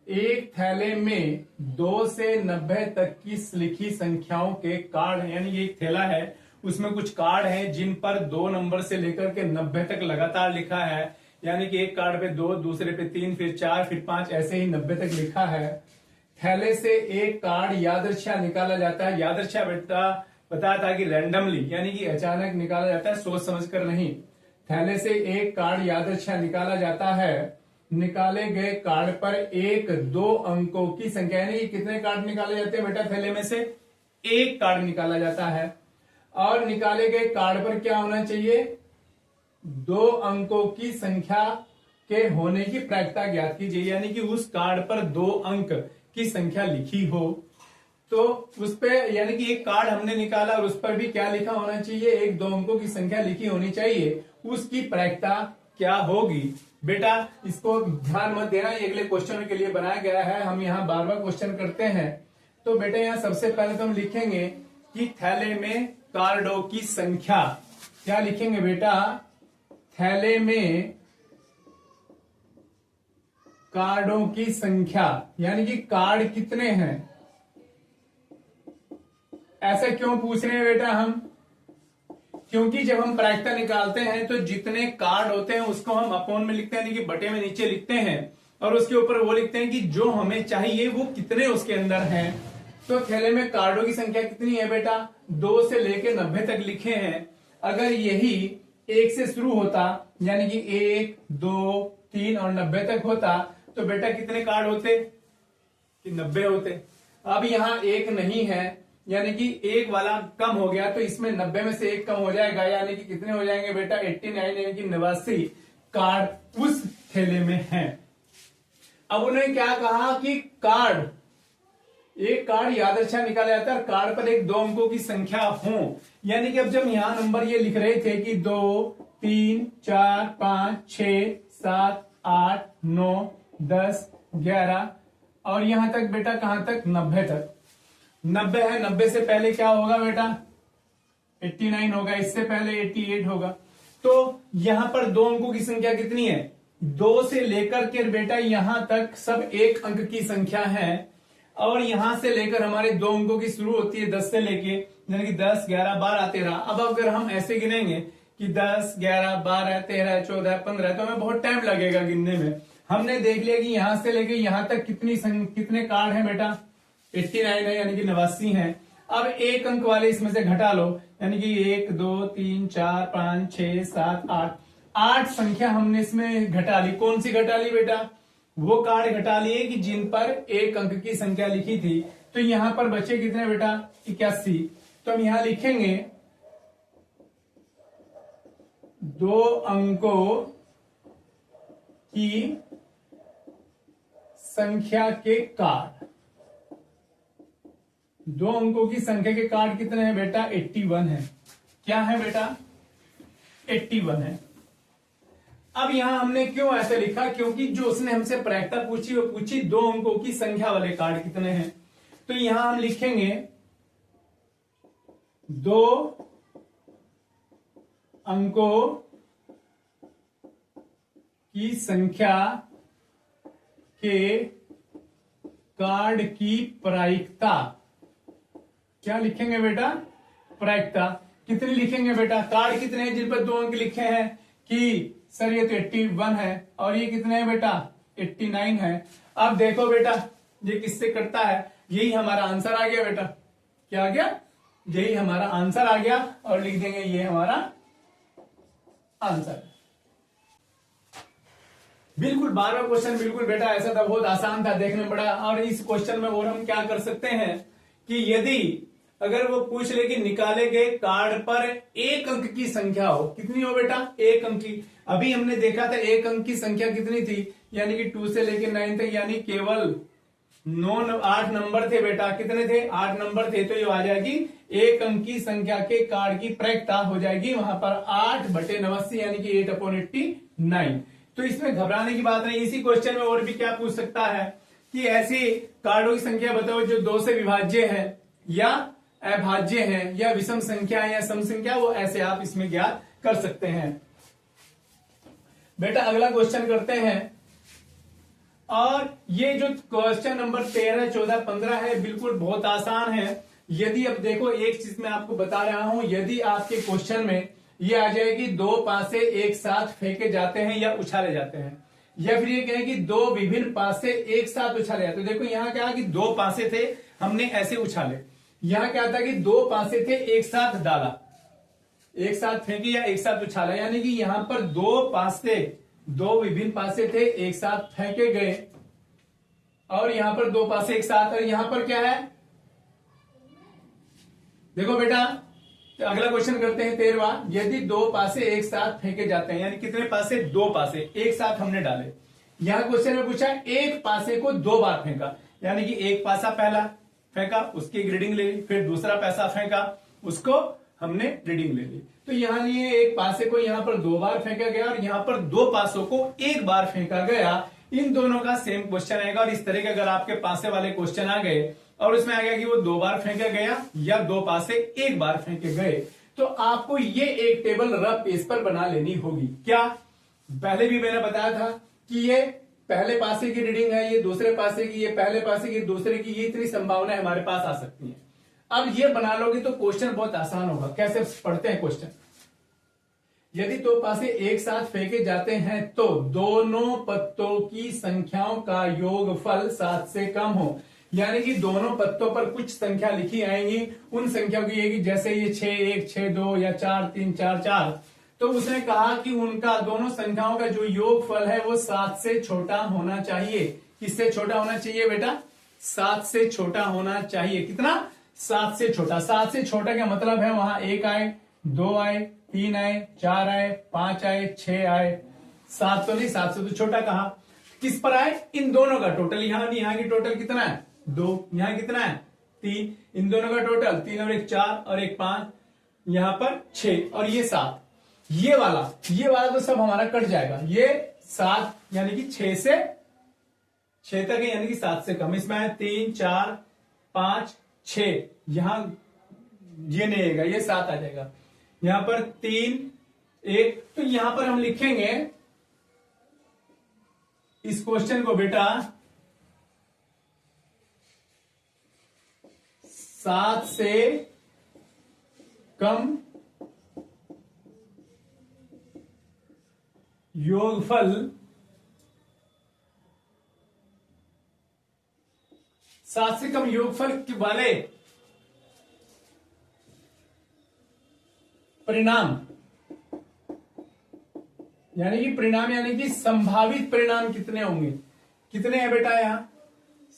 एक थैले में 2 से 90 तक की लिखी संख्याओं के कार्ड है, यानी ये एक थैला है, उसमें कुछ कार्ड हैं जिन पर 2 नंबर से लेकर के 90 तक लगातार लिखा है, यानी कि एक कार्ड पे 2, दूसरे पे 3, फिर 4, फिर 5, ऐसे ही 90 तक लिखा है। थैले से एक कार्ड यादृच्छा निकाला जाता है। यादृच्छा बेटा बताया था कि रैंडमली, यानी कि अचानक निकाला जाता है, सोच समझ कर नहीं। थैले से एक कार्ड यादृच्छा निकाला जाता है। निकाले गए कार्ड पर 1 2 अंकों की संख्या, यानी कि कितने कार्ड निकाले जाते हैं बेटा, थैले में से एक कार्ड निकाला जाता है। और निकाले गए कार्ड पर क्या होना चाहिए, 2 अंकों की संख्या के होने की प्रायिकता ज्ञात कीजिए, यानी कि उस कार्ड पर 2 अंक की संख्या लिखी हो, तो उस पे, यानी कि एक कार्ड हमने निकाला और उस पर भी क्या लिखा होना चाहिए, 1 2 अंकों की संख्या लिखी होनी चाहिए, उसकी प्रायिकता क्या होगी। बेटा इसको ध्यान मत देना, ये अगले क्वेश्चन के लिए बनाया गया है। हम यहाँ 12वां क्वेश्चन करते हैं। तो बेटा यहाँ सबसे पहले तो हम लिखेंगे कि थैले में कार्डों की संख्या, क्या लिखेंगे बेटा, थैले में कार्डों की संख्या, यानी कि कार्ड कितने हैं। ऐसा क्यों पूछ रहे हैं बेटा हम, क्योंकि जब हम प्रायिकता निकालते हैं तो जितने कार्ड होते हैं उसको हम अपोन में लिखते हैं, यानी कि बटे में नीचे लिखते हैं, और उसके ऊपर वो लिखते हैं कि जो हमें चाहिए वो कितने उसके अंदर हैं। तो थैले में कार्डों की संख्या कितनी है बेटा, 2 से लेके 90 तक लिखे हैं। अगर यही 1 से शुरू होता, यानी कि 1 2 3 और 90 तक होता, तो बेटा कितने कार्ड होते, कि 90 होते। अब यहाँ 1 नहीं है, यानी कि एक वाला कम हो गया, तो इसमें 90 में से 1 कम हो जाएगा, यानी कि कितने हो जाएंगे बेटा, 89, यानी कि 89 कार्ड उस थैले में हैं। अब उन्होंने क्या कहा कि कार्ड, एक कार्ड यादृच्छा निकाला जाता है, कार्ड पर 1 2 अंकों की संख्या हो, यानी कि अब जब यहां नंबर ये लिख रहे थे कि 2 3 4 5 6 7 8 9 10 11 और यहां तक बेटा, कहां तक, 90 तक। 90 है, 90 से पहले क्या होगा बेटा, 89 होगा, इससे पहले 88 होगा। तो यहां पर 2 अंकों की संख्या कितनी है, 2 से लेकर के बेटा यहां तक सब 1 अंक की संख्या है, और यहां से लेकर हमारे 2 अंकों की शुरू होती है 10 से लेके, यानी कि 10 11 12 13। अब अगर हम ऐसे गिनेंगे कि 10 11 12 13 14 15, तो हमें बहुत टाइम लगेगा गिनने में। हमने देख लिया कि यहां से लेके यहां तक कितने कार्ड हैं बेटा, 89 है, यानी कि 89 है। अब 1 अंक वाले इसमें से घटा लो, यानी कि 1 2 3 4 5 6 7 8 संख्या हमने इसमें घटा ली। कौन सी घटा ली बेटा, वो कार्ड घटा लिए कि जिन पर 1 अंक की संख्या लिखी थी। तो यहां पर बचे कितने बेटा, 81। तो हम यहां लिखेंगे 2 अंकों की संख्या के कार्ड, 2 अंकों की संख्या के कार्ड कितने हैं बेटा, 81 है। क्या है बेटा, 81 है। अब यहां हमने क्यों ऐसे लिखा, क्योंकि जो उसने हमसे प्रायिकता पूछी वो पूछी 2 अंकों की संख्या वाले कार्ड कितने हैं। तो यहां हम लिखेंगे 2 अंकों की संख्या के कार्ड की प्रायिकता। क्या लिखेंगे बेटा, प्रायिकता कितनी लिखेंगे बेटा, कार्ड कितने हैं जिन पर 2 अंक लिखे हैं, कि सर ये तो 81 है, और ये कितने हैं बेटा, 89 है। अब देखो बेटा ये किससे कटता है, यही हमारा आंसर आ गया बेटा। क्या आ गया, यही हमारा आंसर आ गया, और लिख देंगे ये हमारा आंसर। बिल्कुल 12वां क्वेश्चन बिल्कुल बेटा ऐसा था, बहुत आसान था, देखने में बड़ा। और इस क्वेश्चन में और हम क्या कर सकते हैं कि यदि अगर वो पूछ ले कि निकाले गए कार्ड पर 1 अंक की संख्या हो, कितनी हो बेटा, 1 अंक की। अभी हमने देखा था 1 अंक की संख्या कितनी थी, यानी कि 2 से लेकर 9 तक, यानी केवल 8 नंबर थे बेटा, कितने थे? 8 नंबर थे। तो ये आ जाएगी एक अंकी संख्या के कार्ड की प्रायिकता हो जाएगी वहां पर 8/89 यानी कि 8/89। तो इसमें घबराने की बात नहीं। इसी क्वेश्चन में और भी क्या पूछ सकता है कि ऐसी कार्डों की संख्या बताओ जो 2 से विभाज्य है या अभाज्य है या विषम संख्या है या सम संख्या, वो ऐसे आप इसमें ज्ञात कर सकते हैं। बेटा अगला क्वेश्चन करते हैं। और ये जो क्वेश्चन नंबर 13, 14, 15 है बिल्कुल बहुत आसान है। यदि अब देखो एक चीज मैं आपको बता रहा हूं, यदि आपके क्वेश्चन में ये आ जाए कि 2 पासे एक साथ फेंके जाते हैं या उछाले जाते हैं, या फिर ये कहें कि 2 विभिन्न पासे एक साथ उछाले जाते हैं। देखो यहां क्या कि 2 पासे थे, हमने ऐसे उछाले। यहां क्या था कि 2 पासे थे, एक साथ डाला, एक साथ फेंकी या एक साथ उछाला, यानी कि यहां पर 2 विभिन्न पासे थे, एक साथ फेंके गए। और यहां पर 2 पासे एक साथ, और यहां पर क्या है देखो बेटा। तो अगला क्वेश्चन करते हैं 13वां। यदि 2 पासे एक साथ फेंके जाते हैं, यानी कितने पासे? 2 पासे एक साथ हमने डाले। यहां क्वेश्चन में पूछा एक पासे को 2 बार फेंका, यानी कि एक पासा पहला फेंका, उसकी रीडिंग ले ली, फिर दूसरा पासा फेंका, उसको हमने रीडिंग ले ली। तो यहां लिए एक पासे को यहां पर 2 बार फेंका गया और यहां पर 2 पासों को एक बार फेंका गया। इन दोनों का सेम क्वेश्चन आएगा। और इस तरह के अगर आपके पासे वाले क्वेश्चन आ गए और उसमें आ गया कि वो 2 बार फेंका गया या 2 पासे एक बार फेंके गए, तो आपको ये एक टेबल रफ पेज पर बना लेनी होगी। क्या? पहले भी मैंने बताया था कि ये पहले पासे की रीडिंग है, ये दूसरे पासे की, ये पहले पासे की, दूसरे की, ये इतनी संभावनाएं हमारे पास आ सकती हैं। अब ये बना लोगे तो क्वेश्चन बहुत आसान होगा। कैसे पढ़ते हैं क्वेश्चन? यदि 2 पासे एक साथ फेंके जाते हैं तो दोनों पत्तों की संख्याओं का योगफल 7 से कम हो, यानी कि दोनों पत्तों पर कुछ संख्या लिखी आएंगी, उन संख्याओं की आएगी, जैसे ये 6-1, 6-2 या 4-3, 4-4। तो उसने कहा कि उनका दोनों संख्याओं का जो योगफल है वो 7 से छोटा होना चाहिए। किससे छोटा होना चाहिए बेटा? 7 से छोटा होना चाहिए। कितना? 7 से छोटा। 7 से छोटा क्या मतलब है? वहां 1 आए, 2 आए, 3 आए, 4 आए, 5 आए, 6 आए, 7 तो नहीं, 7 से तो छोटा कहा। किस पर आए? इन दोनों का टोटल। यहां की टोटल कितना है? 2। यहां कितना है? 3। इन दोनों का टोटल 3 और 1 4 और 1 5, यहां पर 6 और ये 7। ये वाला तो सब हमारा कट जाएगा। ये 7 यानी कि 6 से 6 तक है, यानी कि 7 से कम। इसमें है 3 4 5 6, यहां ये नहीं आएगा, ये 7 आ जाएगा। यहां पर 3 1, तो यहां पर हम लिखेंगे इस क्वेश्चन को बेटा 7 से कम योगफल 7 से कम योगफल वाले परिणाम, यानी कि परिणाम यानी कि संभावित परिणाम कितने होंगे? कितने हैं बेटा? यहां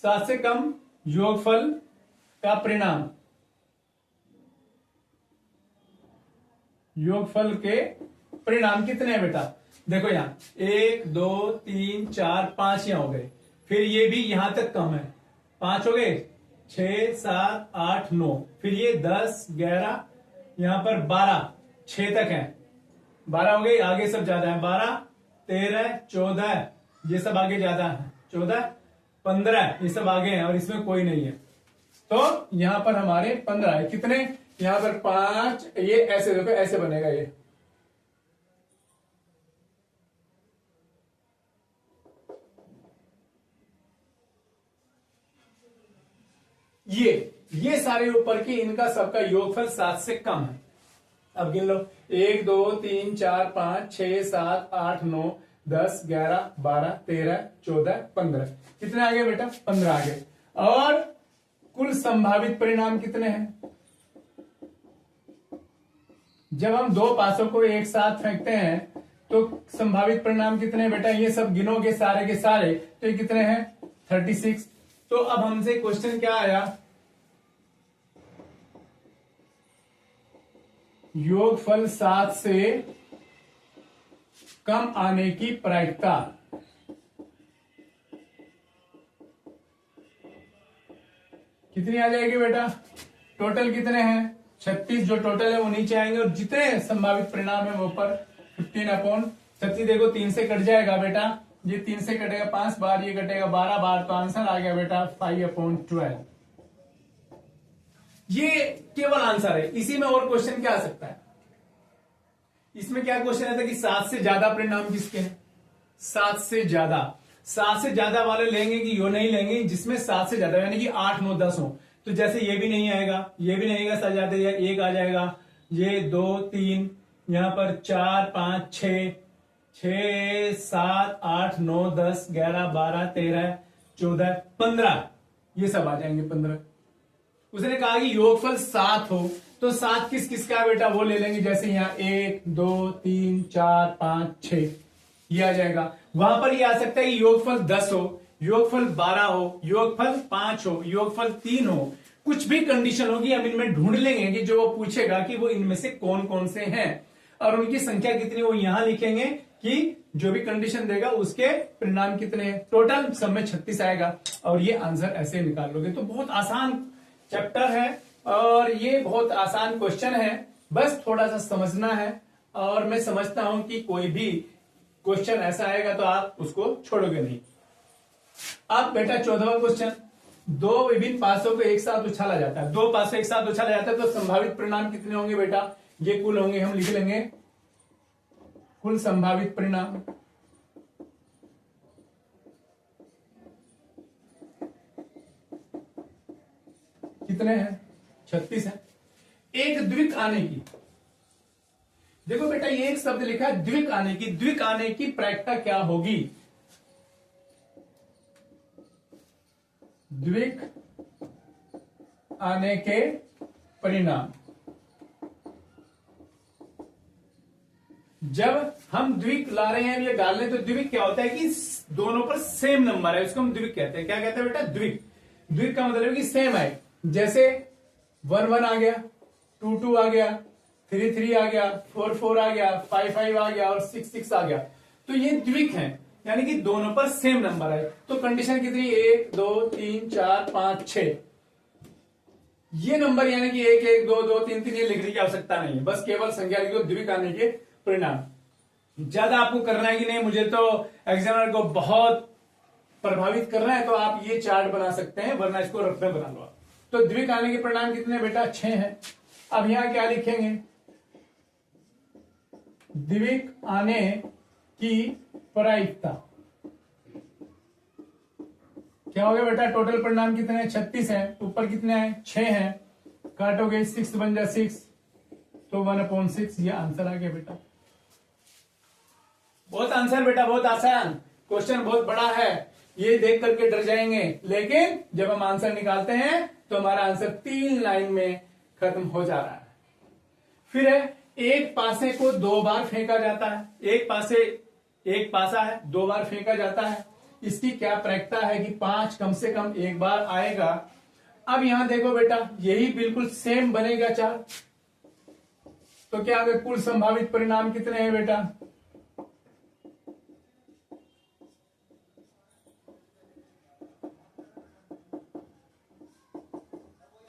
7 से कम योगफल का परिणाम, योगफल के परिणाम कितने हैं बेटा? देखो यहां 1 2 3 4 5 यहां हो गए, फिर ये भी यहां तक कम है, 5 हो गए, 6 7 8 9, फिर ये 10 11, यहां पर 12, 6 तक है, 12 हो गई। आगे सब ज्यादा है, 12 13 14, ये सब आगे ज्यादा है, 14 15, ये सब आगे हैं और इसमें कोई नहीं है। तो यहां पर हमारे 15 है। कितने? यहां पर 5, ये ऐसे देखो, ऐसे बनेगा ये सारे ऊपर के, इनका सबका योगफल 7 से कम है। अब गिन लो, 1 2 3 4 5 6 7 8 9 10 11 12 13 14 15, कितने आ गए बेटा? 15 आ गए। और कुल संभावित परिणाम कितने हैं? जब हम 2 पासों को एक साथ फेंकते हैं तो संभावित परिणाम कितने हैं बेटा? ये सब गिनोगे सारे के सारे, तो ये कितने हैं? 36। तो अब हमसे क्वेश्चन क्या आया? योगफल 7 से कम आने की प्रायिकता। कितनी आ जाएगी बेटा? टोटल कितने हैं? 36 जो टोटल है वो नीचे आएंगे और जितने संभावित परिणाम है वो ऊपर 15/36। देखो 3 से कट जाएगा बेटा, ये 3 से कटेगा 5 बार, ये कटेगा 12 बार, तो आंसर आ गया बेटा 5/12। ये केवल आंसर है। इसी में और क्वेश्चन क्या आ सकता है? इसमें क्या क्वेश्चन आता है कि 7 से ज्यादा परिणाम किसके हैं? 7 से ज्यादा वाले लेंगे कि यो नहीं लेंगे जिसमें 7 से ज्यादा यानी कि 8, 9, 10 हो। तो जैसे ये भी नहीं आएगा, ये भी नहीं आएगा, साथ ज्यादा एक आ जाएगा, ये 2, 3, यहां पर 4, 5, 6, 7, 8, 9, 10, 11, 12, 13, 14, 15, ये सब आ जाएंगे 15। उसने कहा कि योगफल 7 हो तो 7 किस किस का बेटा वो ले लेंगे, जैसे यहाँ 1, 2, 3, 4, 5, 6 ये आ जाएगा। वहां पर ये आ सकता है कि योगफल 10 हो, योगफल 12 हो, योगफल 5 हो, योगफल 3 हो, कुछ भी कंडीशन होगी हम इनमें ढूंढ लेंगे कि जो वो पूछेगा कि वो इनमें से कौन कौन से हैं और उनकी संख्या कितनी, वो यहां लिखेंगे कि जो भी कंडीशन देगा उसके परिणाम कितने हैं। टोटल सब में 36 आएगा और ये आंसर ऐसे निकाल लोगे। तो बहुत आसान चैप्टर है और ये बहुत आसान क्वेश्चन है, बस थोड़ा सा समझना है। और मैं समझता हूं कि कोई भी क्वेश्चन ऐसा आएगा तो आप उसको छोड़ोगे नहीं। अब बेटा 14वां क्वेश्चन, 2 विभिन्न पासों को एक साथ उछाला जाता है। 2 पासों एक साथ उछाला जाता है तो संभावित परिणाम कितने होंगे बेटा? ये कुल होंगे, हम लिख लेंगे कुल संभावित परिणाम। कितने हैं? 36 है। एक द्विक आने की, देखो बेटा ये एक शब्द लिखा है द्विक आने की। द्विक आने की प्रायिकता क्या होगी? द्विक आने के परिणाम, जब हम द्विक ला रहे हैं, ये डाल रहे हैं, तो द्विक क्या होता है कि दोनों पर सेम नंबर है, इसको हम द्विक कहते हैं। क्या कहते हैं बेटा? द्विक। द्विक का मतलब है कि सेम है, जैसे 1, 1 आ गया, 2, 2 आ गया, 3, 3 आ गया, 4, 4 आ गया, 5, 5 आ गया और 6, 6 आ गया। तो ये द्विक है, यानी कि दोनों पर सेम नंबर है। तो कंडीशन कितनी? 1, 2, 3, 4, 5, 6 ये नंबर, यानी कि 1, 1, 2, 2, 3, 3 ये लिखने की आवश्यकता नहीं है, बस केवल संख्या लिखो द्विक आने के परिणाम। ज्यादा आपको करना है कि नहीं मुझे तो एग्जामिनर को बहुत प्रभावित करना है तो आप ये चार्ट बना सकते हैं, वरना इसको रफ में बना लो आप। तो द्विक आने के परिणाम कितने बेटा? 6 हैं। अब यहां क्या लिखेंगे? द्विक आने की प्रायिकता क्या हो गया बेटा? टोटल परिणाम कितने हैं? 36 है। ऊपर कितने हैं? 6 हैं। काटोगे 6 बन जा 6, तो 1/6 ये आंसर आ गया बेटा। बहुत आंसर बेटा, बहुत आसान क्वेश्चन, बहुत बड़ा है, ये देख करके डर जाएंगे, लेकिन जब हम आंसर निकालते हैं तो हमारा आंसर 3 लाइन में खत्म हो जा रहा है। फिर है एक पासे को 2 बार फेंका जाता है। एक पासा है, 2 बार फेंका जाता है, इसकी क्या प्रायिकता है कि 5 कम से कम एक बार आएगा। अब यहां देखो बेटा, यही बिल्कुल सेम बनेगा चार्ट, तो क्या होगा? कुल संभावित परिणाम कितने हैं बेटा?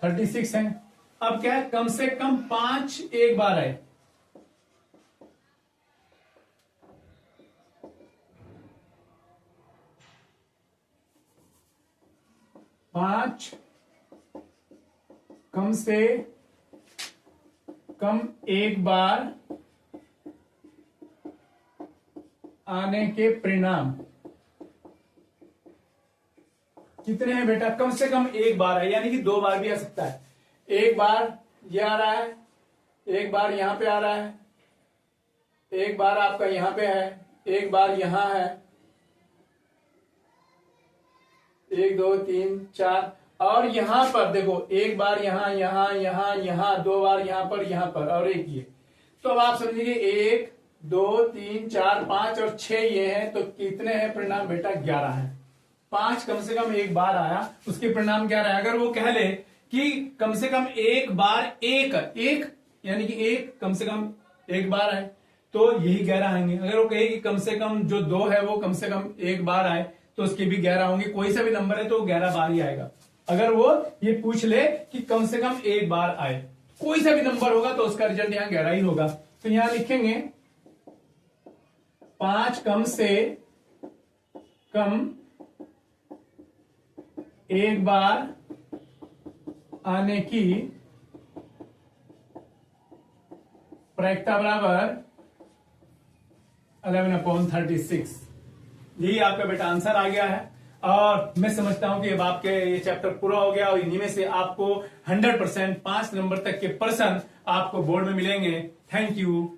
36 है। अब क्या है? कम से कम 5 एक बार आए। पांच कम से कम एक बार आने के परिणाम कितने हैं बेटा? कम से कम एक बार है, यानी कि 2 बार भी आ सकता है। एक बार ये आ रहा है, एक बार यहां पे आ रहा है, एक बार आपका यहां पे है, एक बार यहां है, 1, 2, 3, 4, और यहां पर देखो एक बार यहां यहां यहां यहां, 2 बार यहां पर और एक ये। तो अब आप समझिए 1, 2, 3, 4, 5 और 6 ये हैं, तो कितने हैं परिणाम बेटा? 11 है। 5 कम से कम एक बार आया, उसके परिणाम 11 है। अगर वो कह ले कि कम से कम एक बार एक यानी कि एक कम से कम एक बार आए, तो यही 11 आएंगे। अगर वो कहे कि कम से कम जो 2 है वो कम से कम एक बार आए, तो उसके भी 11 होंगे। कोई सा भी नंबर है तो 11 बार ही आएगा। अगर वो ये पूछ ले कि कम से कम एक बार आए, कोई सा भी नंबर होगा तो उसका रिजल्ट यहां गहराई होगा। तो यहां लिखेंगे 5 कम से कम एक बार आने की प्रायिकता बराबर 11/36। यही आपका बेटा आंसर आ गया है। और मैं समझता हूं कि अब आपके ये चैप्टर पूरा हो गया और इन्हीं में से आपको 100% 5 नंबर तक के प्रश्न आपको बोर्ड में मिलेंगे। Thank you.